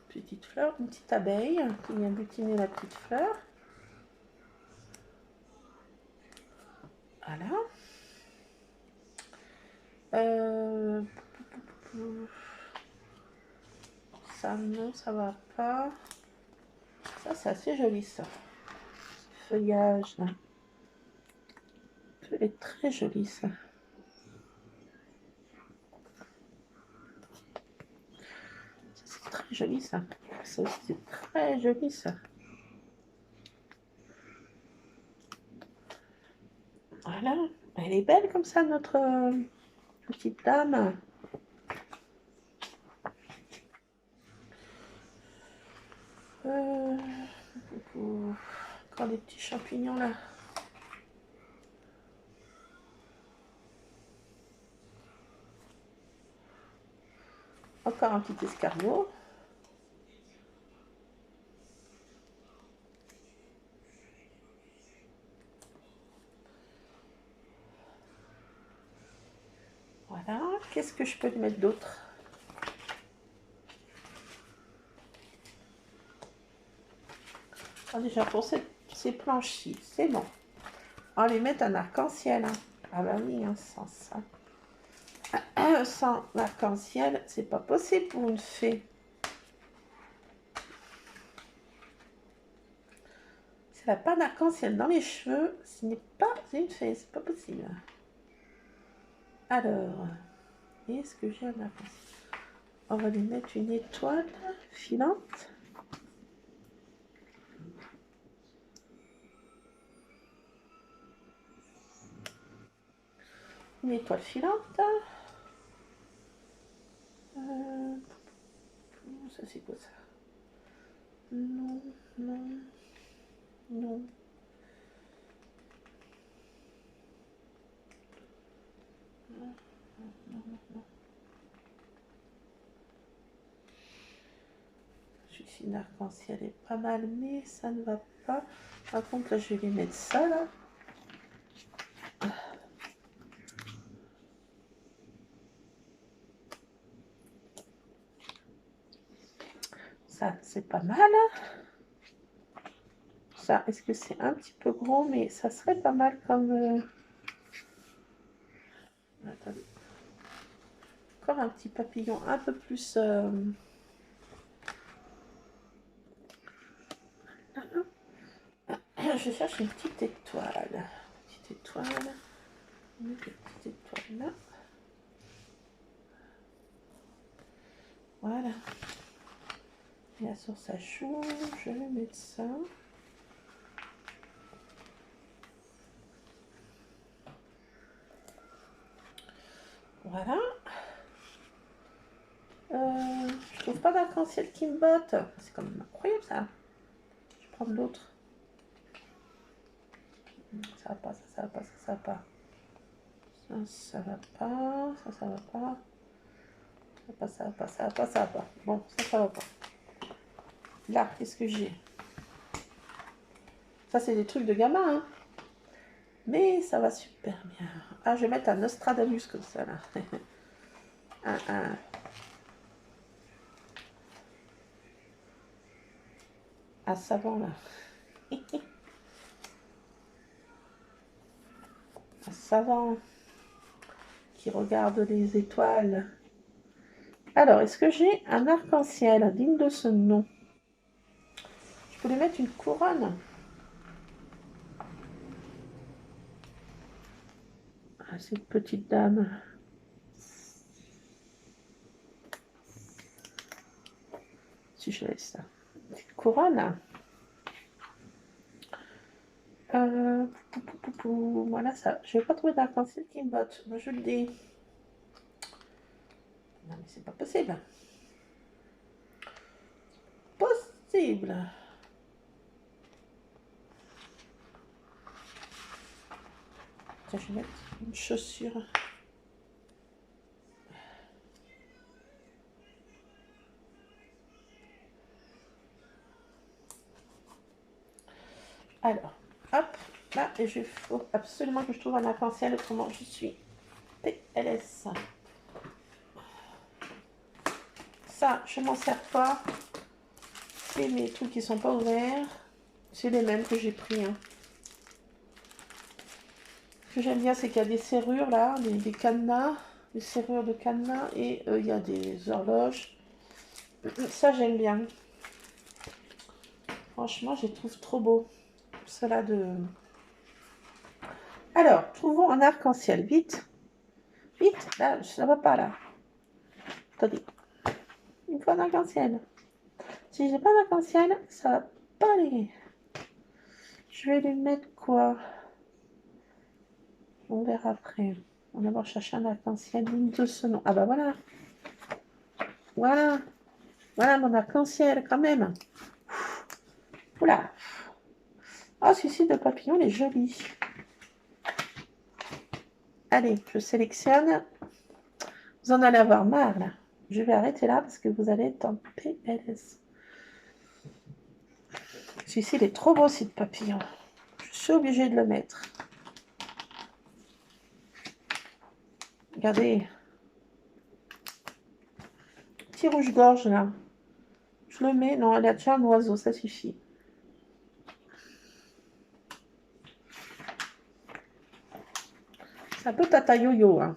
Petite fleur, une petite abeille qui vient butiner la petite fleur. Voilà. Ça non, ça va pas. Ça c'est assez joli ça. Ce feuillage là. C'est très joli ça. C'est très joli ça. Ça aussi c'est très joli ça. Voilà. Elle est belle comme ça notre petite dame. Encore des petits champignons là. Encore un petit escargot. Voilà. Qu'est-ce que je peux lui mettre d'autre? Déjà pour ces planches-ci, c'est bon. On va lui mettre un arc-en-ciel. Hein. Ah bah oui, hein, sans ça. Sans arc-en-ciel, c'est pas possible pour une fée. Si elle n'a pas d'arc-en-ciel dans les cheveux, ce n'est pas une fée, c'est pas possible. Alors, est-ce que j'ai un arc-en-ciel? On va lui mettre une étoile filante. Une étoile filante. Ça c'est quoi ça? Non, non, non. Non. Juste une arc-en-ciel est pas mal, mais ça ne va pas. Par contre, là, je vais lui mettre ça, là. Ça, c'est pas mal. Ça, est-ce que c'est un petit peu gros, mais ça serait pas mal comme... Attendez. Encore un petit papillon un peu plus... Je cherche une petite étoile. Petite étoile. Une petite étoile là. Voilà. Et la source à chaud, je vais mettre ça. Voilà. Je trouve pas d'arc-en-ciel qui me botte. C'est quand même incroyable ça. Je vais prendre l'autre. Ça va pas, ça va pas, ça va pas. Ça va pas, ça va pas. Ça va pas, ça va pas, ça va pas. Bon, ça va pas. Là, qu'est-ce que j'ai? Ça, c'est des trucs de gamin, hein. Mais ça va super bien. Ah, je vais mettre un Nostradamus comme ça, là. Un savant, là. Un savant qui regarde les étoiles. Alors, est-ce que j'ai un arc-en-ciel digne de ce nom? Je peux lui mettre une couronne. Ah, cette petite dame. Si je laisse ça. Petite couronne. Voilà ça. Je vais pas trouver d'arc-en-ciel qui me botte. Moi, je le dis. Non, mais c'est pas possible. Possible. Tiens, je vais mettre une chaussure. Alors, hop, là, et il faut absolument que je trouve un arc-en-ciel, autrement je suis PLS. Ça, je m'en sers pas. C'est mes trucs qui sont pas ouverts. C'est les mêmes que j'ai pris. Hein. Ce que j'aime bien, c'est qu'il y a des serrures là, des cadenas, des serrures de cadenas, et il y a des horloges. Ça, j'aime bien. Franchement, je les trouve trop beaux. Cela de... Alors, trouvons un arc-en-ciel. Vite. Vite. Là, ça va pas, là. Attendez. Il me faut un arc-en-ciel. Si j'ai pas d'arc-en-ciel, ça va pas aller. Je vais lui mettre quoi? On verra après. On va d'abord chercher un arc-en-ciel digne de ce nom. Ah bah voilà. Voilà. Voilà mon arc-en-ciel quand même. Oula. Oh, celui-ci de papillon, il est joli. Allez, je sélectionne. Vous en allez avoir marre, là. Je vais arrêter là parce que vous allez être en PLS. Celui-ci, il est trop beau, ce papillon. Je suis obligée de le mettre. Regardez. Petit rouge-gorge, là. Je le mets. Non, elle a déjà un oiseau, ça suffit. C'est un peu Tata Yo-Yo, hein.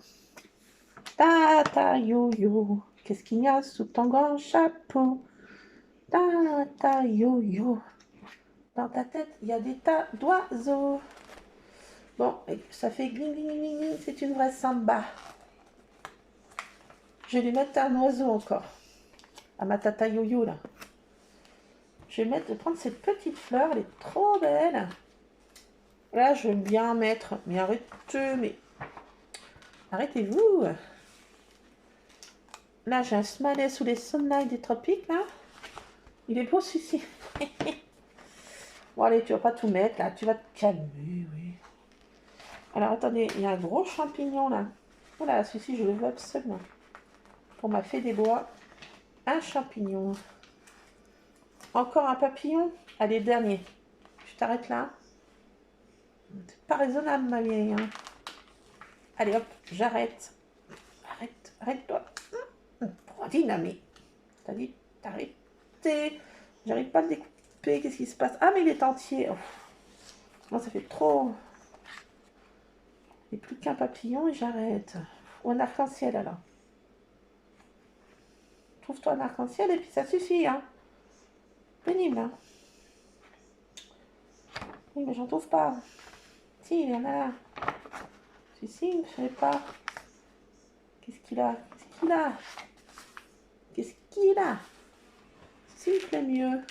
Tata Yo-Yo, qu'est-ce qu'il y a sous ton grand chapeau? Tata Yo-Yo, dans ta tête, il y a des tas d'oiseaux. Bon, ça fait gling, gling, gling, gling, c'est une vraie samba. Je vais lui mettre un oiseau encore, à ma Tata Yo-Yo, là. Je vais prendre cette petite fleur, elle est trop belle. Là, je veux bien mettre, mais arrêtez-vous. Là, j'ai un smalet sous les sunlights des tropiques, là. Il est beau, celui-ci. Bon, allez, tu vas pas tout mettre, là. Tu vas te calmer, oui. Alors, attendez, il y a un gros champignon, là. Voilà, celui-ci, je le veux absolument. Pour ma fée des bois, un champignon. Encore un papillon. Allez, dernier. Je t'arrête là. C'est pas raisonnable, ma vieille. Hein. Allez, hop, j'arrête. Arrête-toi. Pour dynamite. T'as dit t'arrêter. J'arrive pas à le découper. Qu'est-ce qui se passe? Ah, mais il est entier. Oh. Non, ça fait trop. Il n'y a plus qu'un papillon et j'arrête. Ou un arc-en-ciel, alors. Trouve-toi un arc-en-ciel et puis ça suffit, hein. Pénible, hein. Oui, mais j'en trouve pas. Si, il y en a là. Si, je ne sais pas. Qu'est-ce qu'il a? Qu'est-ce qu'il a? Qu'est-ce qu'il a? S'il me plaît mieux.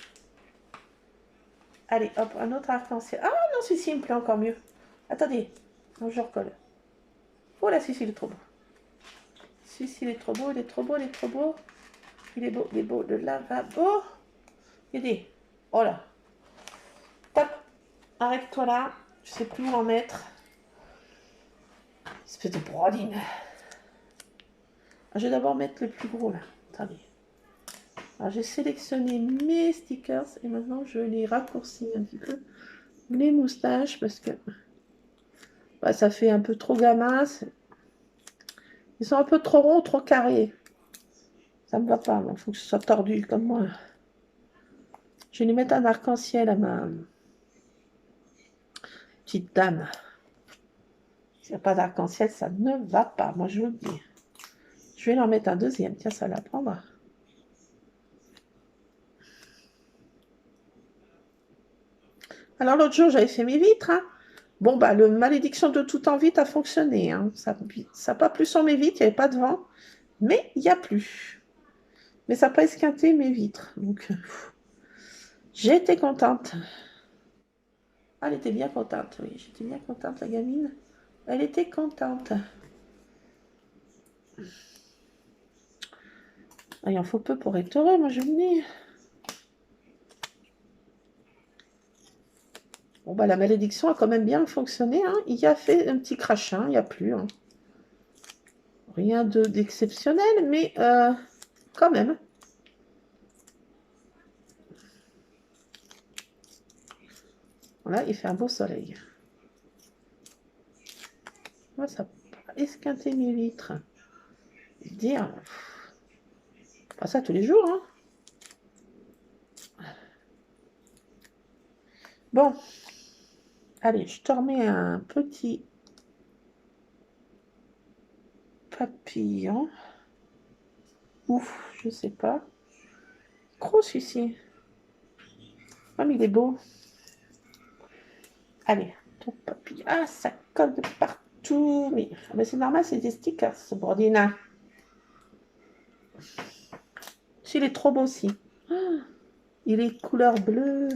Allez, hop, un autre arc-en-ciel. Ah non, celui-ci il me plaît encore mieux. Attendez, non, je recolle. Oh là, celui-ci il est trop beau. Celui-ci il est trop beau, il est trop beau, il est trop beau. Il est beau, le lavabo. Regardez. Oh là. Top. Arrête-toi là. Je sais plus où en mettre. Espèce de broline. Je vais d'abord mettre le plus gros là. Attendez. Alors j'ai sélectionné mes stickers et maintenant je les raccourcis un petit peu. Les moustaches parce que bah, ça fait un peu trop gamin. Ils sont un peu trop ronds, trop carrés. Ça me va pas, il faut que ce soit tordu comme moi. Je vais lui mettre un arc-en-ciel à ma petite dame. S'il n'y a pas d'arc-en-ciel, ça ne va pas, moi je vous le dis. Je vais leur mettre un deuxième, tiens, ça la prendra. Alors l'autre jour, j'avais fait mes vitres. Hein. Bon, bah, le malédiction de tout en vite a fonctionné. Hein. Ça n'a pas plu sur mes vitres, il n'y avait pas de vent. Mais il n'y a plus. Mais ça n'a pas esquinté mes vitres. Donc, j'ai été contente. Ah, elle était bien contente, oui. J'étais bien contente, la gamine. Elle était contente. Ah, il en faut peu pour être heureux, moi je me dis. Bon, bah, la malédiction a quand même bien fonctionné. Hein. Il y a fait un petit crachin, il n'y a plus. Hein. Rien d'exceptionnel, mais quand même. Voilà, il fait un beau soleil. Moi, ça a esquinté mes vitres. Dire. Pas ça tous les jours, hein. Bon. Allez, je te remets un petit papillon. Ouf, je sais pas. Gros celui-ci. Oh, mais il est beau. Allez, ton papillon. Ah, ça colle de partout. Mais c'est normal, c'est des stickers, ce bordina. Il est trop beau aussi. Oh, il est couleur bleue.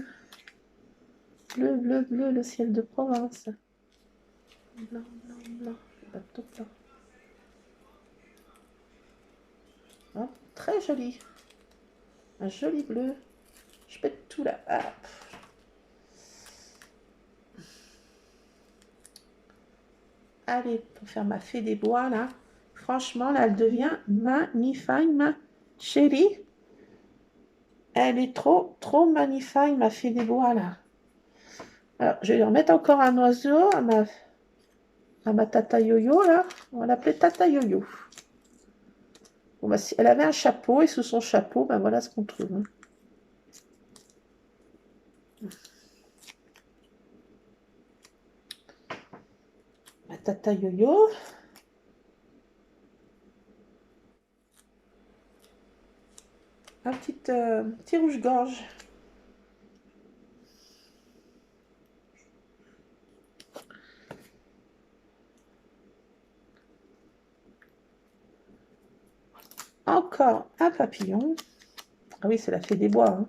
Bleu, bleu, bleu, le ciel de Provence. Blanc, blanc, blanc. Le bateau blanc. Oh, très joli. Un joli bleu. Je pète tout là. Ah. Allez, pour faire ma fée des bois là. Franchement, là, elle devient magnifique, ma chérie. Elle est trop, trop magnifique, ma fée des bois là. Alors, je vais lui remettre encore un oiseau à ma tata Yo-Yo là. On va l'appeler tata Yo-Yo. Bon, bah, si elle avait un chapeau et sous son chapeau, ben voilà ce qu'on trouve. Hein. Ma tata Yo-Yo. Un petit rouge-gorge. Encore un papillon. Ah oui, c'est la fée des bois. Hein.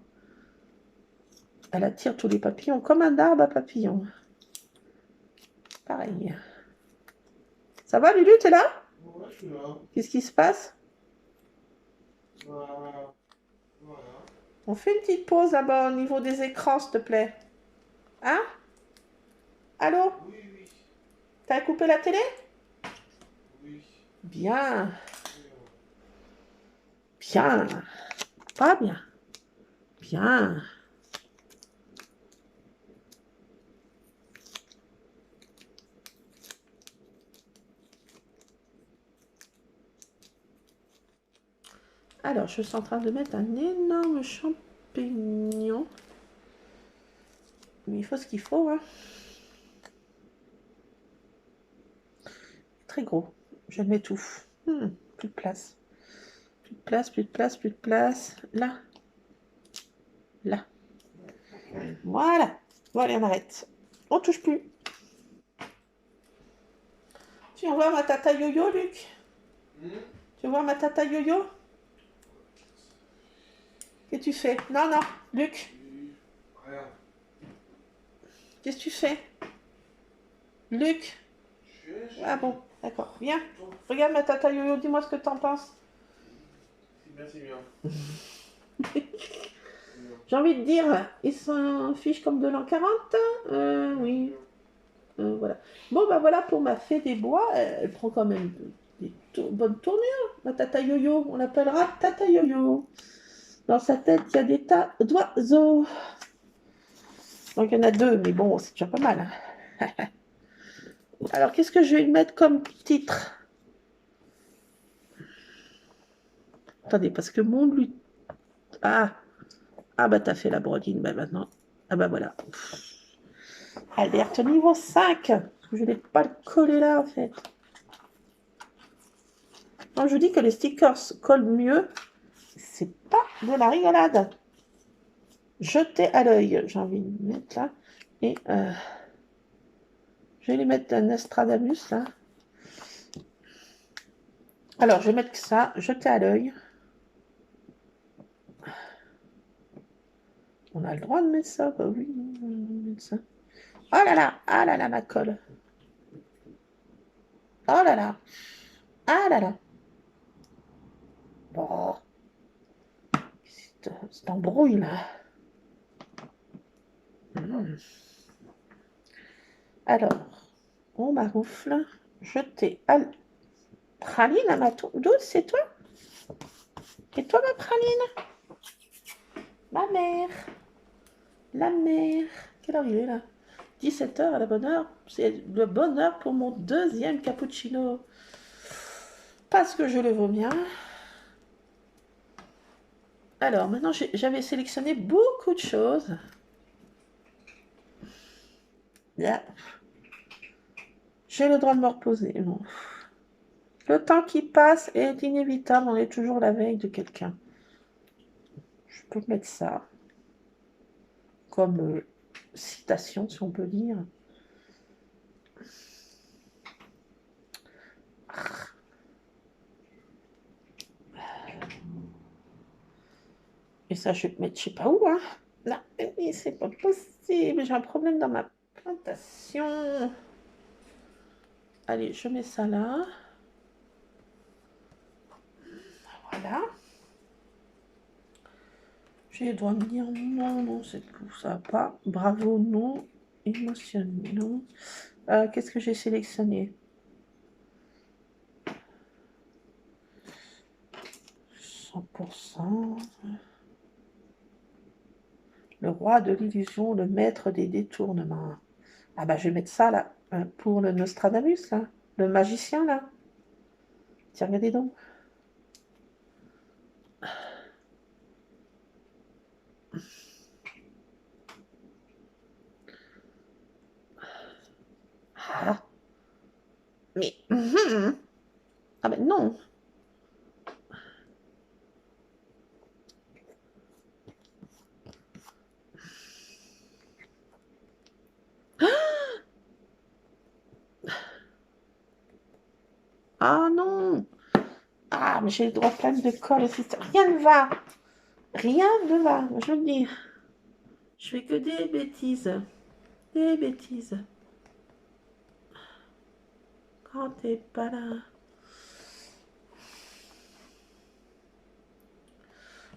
Elle attire tous les papillons comme un arbre à papillons. Pareil. Ça va, Lulu, t'es là? Ouais, je suis là. Qu'est-ce qui se passe? Voilà. On fait une petite pause là-bas au niveau des écrans, s'il te plaît. Hein? Allô? Oui, oui. T'as coupé la télé? Oui. Bien. Bien. Pas bien. Bien. Alors, je suis en train de mettre un énorme champignon. Mais il faut ce qu'il faut, hein. Très gros. Je le mets tout. Plus de place. Plus de place, plus de place, plus de place. Là. Là. Voilà. Bon, allez, on arrête. On touche plus. Tu viens voir ma tata yo-yo, Luc? Tu vois ma tata yo-yo? Qu'est-ce que tu fais? Non, non, Luc, Rien. qu'est-ce que tu fais? Luc? Je Ah bon, d'accord, viens. Regarde ma tata yo-yo, dis-moi ce que t'en penses. C'est bien, c'est bien. J'ai envie de dire, ils s'en fichent comme de l'an 40. Oui, voilà. Bon, bah voilà pour ma fée des bois. Elle prend quand même des bonnes tournures. Ma tata yo-yo, on l'appellera tata yo-yo. Dans sa tête, il y a des tas d'oiseaux. Donc il y en a deux, mais bon, c'est déjà pas mal, hein. Alors, qu'est-ce que je vais lui mettre comme titre? Attendez, parce que mon lui... Ah, bah t'as fait la brodine, bah maintenant. Ah bah voilà. Alerte niveau 5. Parce que je n'ai pas le collé là, en fait. Quand je vous dis que les stickers collent mieux, c'est pas de la rigolade. Jeter à l'œil, j'ai envie de mettre là. Et je vais les mettre un Nostradamus là. Alors, je vais mettre ça, jeter à l'œil. On a le droit de mettre ça? Bah oui, on a le droit de mettre ça. Ah là là, ma colle. Oh là là, ah là là. Bon, c'est embrouille là. Alors, on maroufle, jeter à praline à ma tour. Douce, c'est toi? C'est toi ma praline? Ma mère. La mère. Quelle heure il est là? 17h à la bonne heure. C'est le bonne heure pour mon deuxième cappuccino. Parce que je le vaux bien. Alors, maintenant, j'avais sélectionné beaucoup de choses. Là. J'ai le droit de me reposer. Bon. Le temps qui passe est inévitable. On est toujours la veille de quelqu'un. Je peux mettre ça comme citation, si on peut dire. Et ça, je vais le mettre je sais pas où, hein. Non, mais c'est pas possible. J'ai un problème dans ma plantation. Allez, je mets ça là. Voilà. J'ai le droit de dire non, non, c'est tout, ça va pas. Bravo, non. Émotionné, non. Qu'est-ce que j'ai sélectionné? 100%. Le roi de l'illusion, le maître des détournements. Ah bah je vais mettre ça là, pour le Nostradamus, là. Le magicien, là. Tiens, regardez donc. Ah. Mais... Ah ben non. Ah non. Ah, mais j'ai le droit plein de colle aussi. Rien ne va. Rien ne va, je le dis. Je fais que des bêtises. Des bêtises. Quand t'es pas là.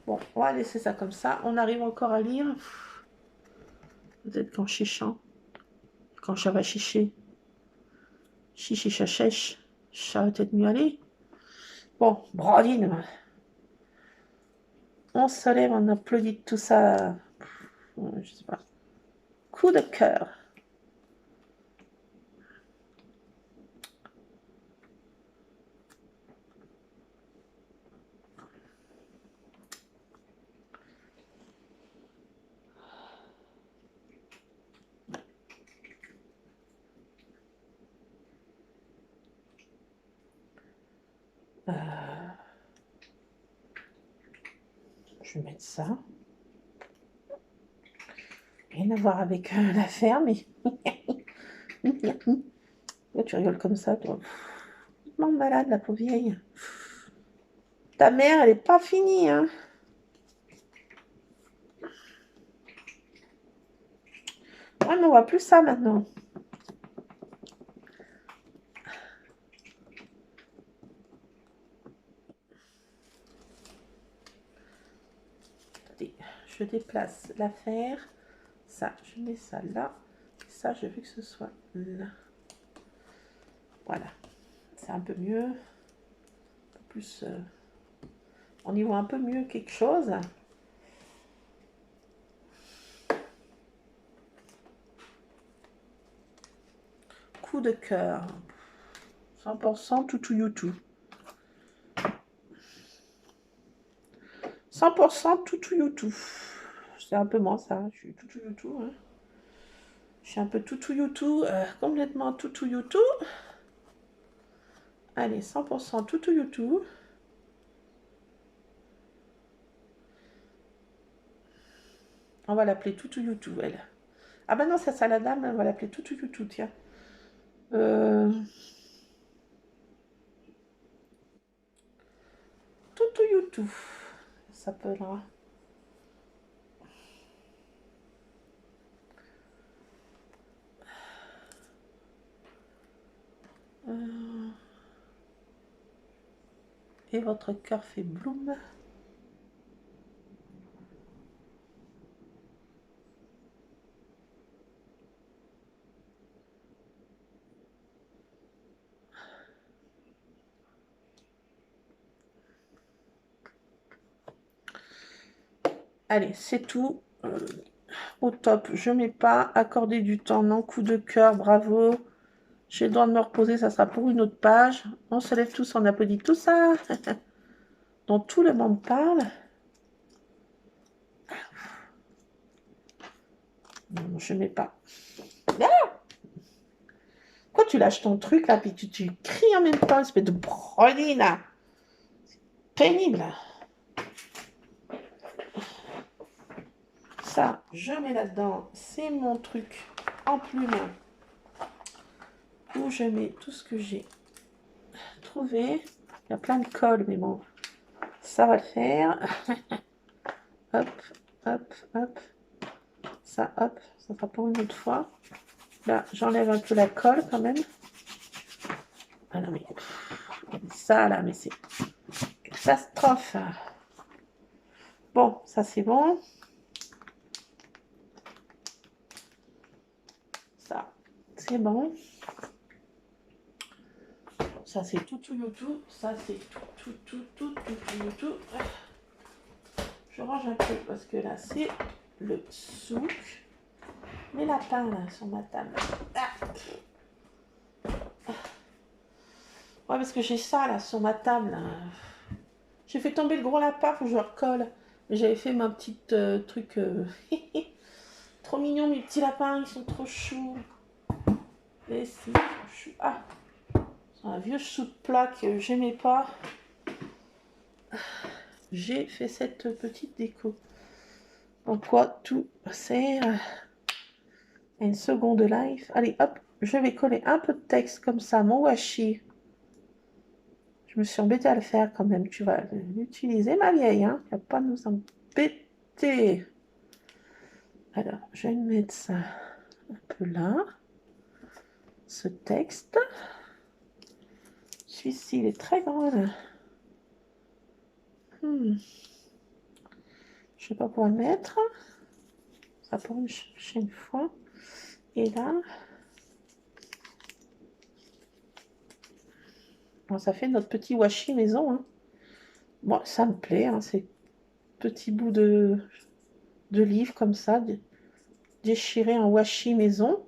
Bon, on va laisser ça comme ça. On arrive encore à lire. Peut-être qu'en chichant. Quand ça va chicher. Chichi chachèche. Ça va peut-être mieux aller. Bon, Brodine. On se lève, on applaudit tout ça. Je sais pas. Coup de cœur. Je vais mettre ça. Rien à voir avec l'affaire, mais... Pourquoi tu rigoles comme ça, toi? Tellement malade, la pauvre vieille. Ta mère, elle est pas finie, hein. Ouais, mais on voit plus ça maintenant. Attendez, je déplace l'affaire. Ça, je mets ça là. Ça, je veux que ce soit là. Voilà. C'est un peu mieux. Un peu plus... on y voit un peu mieux quelque chose. Coup de cœur. 100% toutou youtou. 100% toutou youtou. C'est un peu moi ça. Je suis toutou youtou. Hein. Je suis un peu toutou youtou. Complètement toutou youtou. Allez, 100% toutou youtou. On va l'appeler toutou youtou, elle. Ah bah non, c'est ça la dame, on va l'appeler toutou youtou, tiens. Toutou youtou. Ça s'appellera. Et votre cœur fait bloom. Allez, c'est tout. Au top, je mets pas. Accorder du temps, non. Coup de cœur, bravo. J'ai le droit de me reposer, ça sera pour une autre page. On se lève tous, on applaudit tout ça. Dont tout le monde parle. Non, je mets pas. Ah, pourquoi tu lâches ton truc là, puis tu cries en même temps, espèce de broline là. Pénible. Ça, je mets là-dedans. C'est mon truc en plume. Où je mets tout ce que j'ai trouvé. Il y a plein de colle, mais bon, ça va le faire. Hop, hop, hop. Ça, hop, ça sera pour une autre fois. Là, j'enlève un peu la colle quand même. Ah non, mais ça là, mais c'est catastrophe. Bon, ça c'est bon. Ça, c'est bon. Ça c'est tout. Ça c'est tout. Je range un peu parce que là c'est le souk. Les lapins là sur ma table. Ah. Ouais, parce que j'ai ça là sur ma table. Là. J'ai fait tomber le gros lapin, faut que je le recolle. J'avais fait ma petite truc. Trop mignon, mes petits lapins, ils sont trop choux. Et c'est chou. Ah, c'est un vieux sou de plat que j'aimais pas. J'ai fait cette petite déco. En quoi tout sert à une seconde life. Allez, hop, je vais coller un peu de texte comme ça, mon washi. Je me suis embêtée à le faire quand même. Tu vas l'utiliser, ma vieille, hein. Tu vas pas nous embêter. Alors, je vais mettre ça un peu là. Ce texte. Celui-ci, il est très grand. Là. Je sais pas pour le mettre. Ça pour une prochaine fois. Et là. Bon, ça fait notre petit washi maison. Hein. Bon, ça me plaît. Hein, ces petits bouts de livres comme ça. Déchirés en washi maison.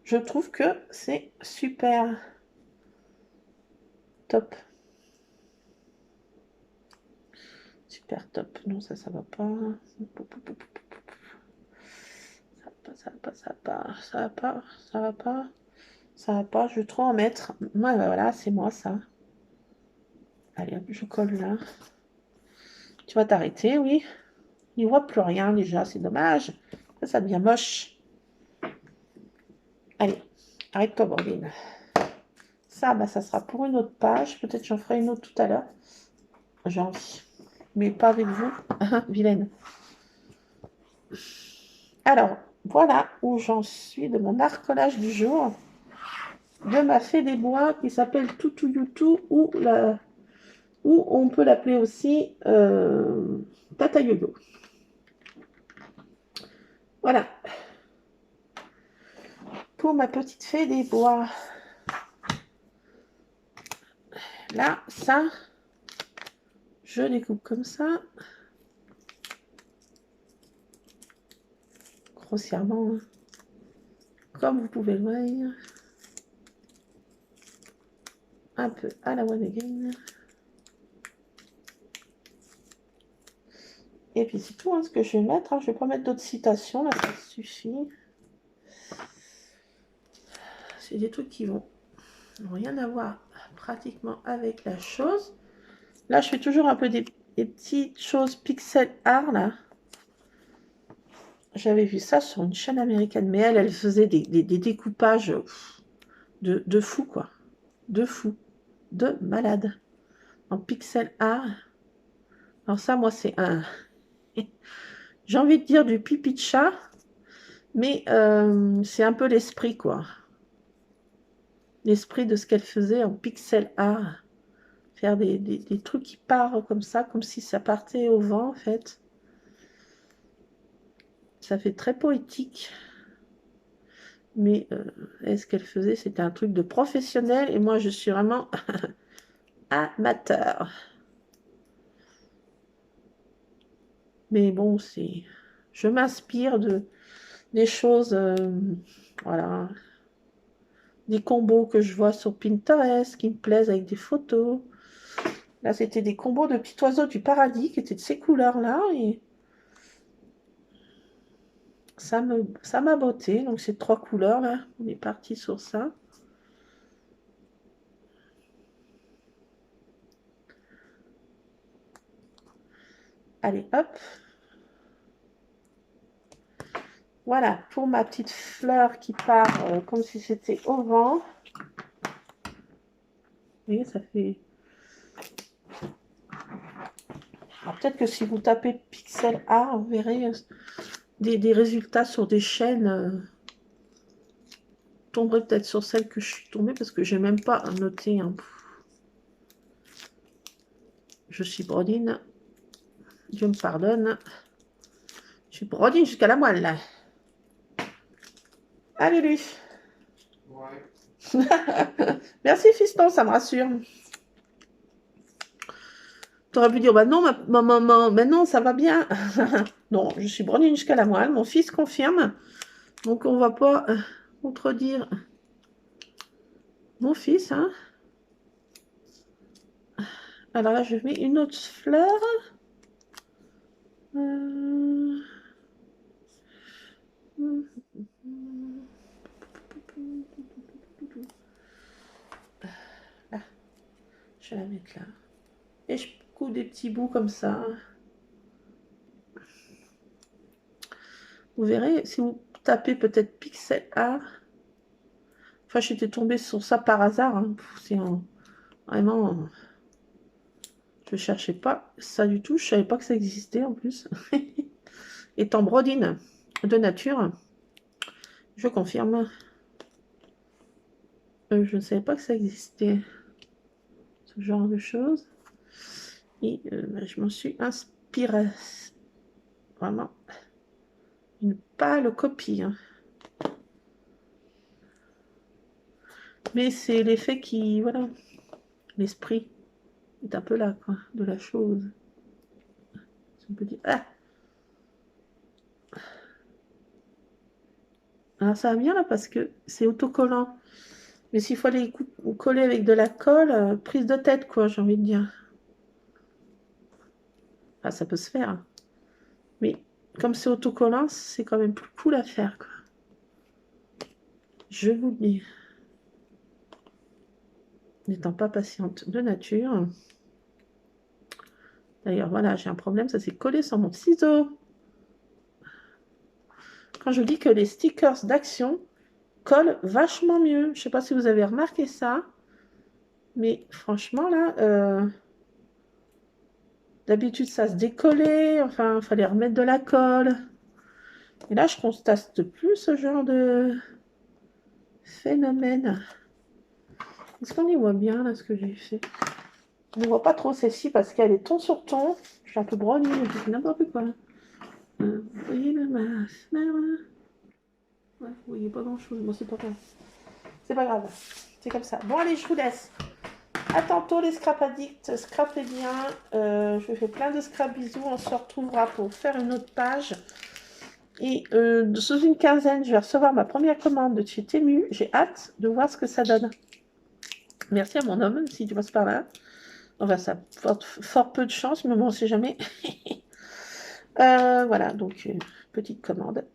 Je trouve que c'est super top. Super top. Non, ça va pas. Ça va pas. Je vais trop en mettre. Ouais, voilà, c'est moi ça. Allez, hop, je colle là. Tu vas t'arrêter, oui. On n'y voit plus rien déjà, c'est dommage. Ça devient moche. Allez, arrête-toi, Bordine. Ça, bah, ça sera pour une autre page. Peut-être j'en ferai une autre tout à l'heure. J'ai envie. Mais pas avec vous, vilaine. Alors, voilà où j'en suis de mon arcolage du jour. De ma fée des bois qui s'appelle Tutu Yutu ou on peut l'appeler aussi Tata Yoyo. Voilà. Pour ma petite fée des bois. Là, ça, je découpe comme ça. Grossièrement, hein. Comme vous pouvez le voir. Un peu à la one again. Et puis c'est tout hein, ce que je vais mettre. Hein. Je ne vais pas mettre d'autres citations, là, ça suffit. C'est des trucs qui n'ont rien à voir pratiquement avec la chose. Là, je fais toujours un peu des petites choses pixel art, là. J'avais vu ça sur une chaîne américaine, mais elle faisait des découpages de fou, quoi. De fou. De malade. En pixel art. Alors ça, moi, c'est un... J'ai envie de dire du pipi de chat, mais c'est un peu l'esprit, quoi. L'esprit de ce qu'elle faisait en pixel art. Faire des trucs qui partent comme ça, comme si ça partait au vent, en fait. Ça fait très poétique. Mais ce qu'elle faisait, c'était un truc de professionnel. Et moi, je suis vraiment amateur. Mais bon, c'est... Je m'inspire des choses... voilà. Des combos que je vois sur Pinterest qui me plaisent avec des photos. Là, c'était des combos de petits oiseaux du paradis qui étaient de ces couleurs-là. Et ça m'a botté. Donc, ces 3 couleurs-là, on est parti sur ça. Allez, hop. Voilà, pour ma petite fleur qui part comme si c'était au vent. Vous voyez, ça fait... Alors, peut-être que si vous tapez pixel art, vous verrez des résultats sur des chaînes. Tomberai peut-être sur celle que je suis tombée parce que j'ai même pas noté. Hein. Je suis brodine. Dieu me pardonne. Je suis brodine jusqu'à la moelle, là. Allez, lui. Ouais. Merci, fiston, ça me rassure. T'aurais pu dire, bah non, maman, mais non, ça va bien. Non, je suis brodine jusqu'à la moelle. Mon fils confirme. Donc, on va pas contredire mon fils. Hein. Alors là, je mets une autre fleur. Là, je vais la mettre là. Et je coupe des petits bouts comme ça. Vous verrez, si vous tapez peut-être pixel art. Enfin, j'étais tombée sur ça par hasard. Hein. C'est vraiment... Je cherchais pas ça du tout. Je savais pas que ça existait en plus. Étant brodine de nature, je confirme. Je ne savais pas que ça existait. Ce genre de choses. Et je m'en suis inspirée. Vraiment. Une pâle copie. Hein. Mais c'est l'effet qui... Voilà. L'esprit est un peu là, quoi, de la chose. On peut dire... Ah! Alors ça va bien là parce que c'est autocollant. Mais s'il faut aller coller avec de la colle, prise de tête, quoi, j'ai envie de dire. Ah, ça peut se faire. Hein. Mais comme c'est autocollant, c'est quand même plus cool à faire, quoi. Je vous le dis. N'étant pas patiente de nature. D'ailleurs, voilà, j'ai un problème, ça s'est collé sur mon ciseau. quand je dis que les stickers d'Action collent vachement mieux. Je sais pas si vous avez remarqué ça. Mais franchement, là, d'habitude, ça se décollait. Enfin, il fallait remettre de la colle. Et là, je constate plus ce genre de phénomène. Est-ce qu'on y voit bien, là, ce que j'ai fait? Je ne vois pas trop celle-ci parce qu'elle est ton sur ton. Je suis un peu brownie, mais je fais n'importe quoi. Vous voyez le masque là, voilà. Ouais, vous voyez pas grand-chose. Bon, c'est pas grave. C'est pas grave. C'est comme ça. Bon, allez, je vous laisse. À tantôt, les scrap addicts. Scrapez bien. Je fais plein de scrap bisous. On se retrouvera pour faire une autre page. Et sous une quinzaine, je vais recevoir ma première commande de chez Temu. J'ai hâte de voir ce que ça donne. Merci à mon homme, si tu passes par là. Enfin, ça porte fort peu de chance, mais bon, on ne sait jamais. Voilà, donc petite commande.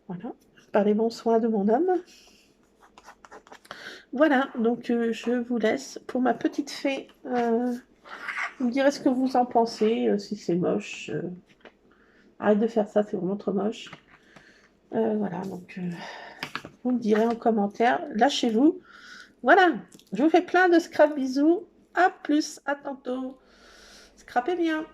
Voilà, par les bons soins de mon homme. Voilà, donc je vous laisse pour ma petite fée. Vous me direz ce que vous en pensez, si c'est moche. Arrête de faire ça, c'est vraiment trop moche. Voilà, donc vous me direz en commentaire. Lâchez-vous. Voilà, je vous fais plein de scrap bisous. À plus, à tantôt. Scrapez bien.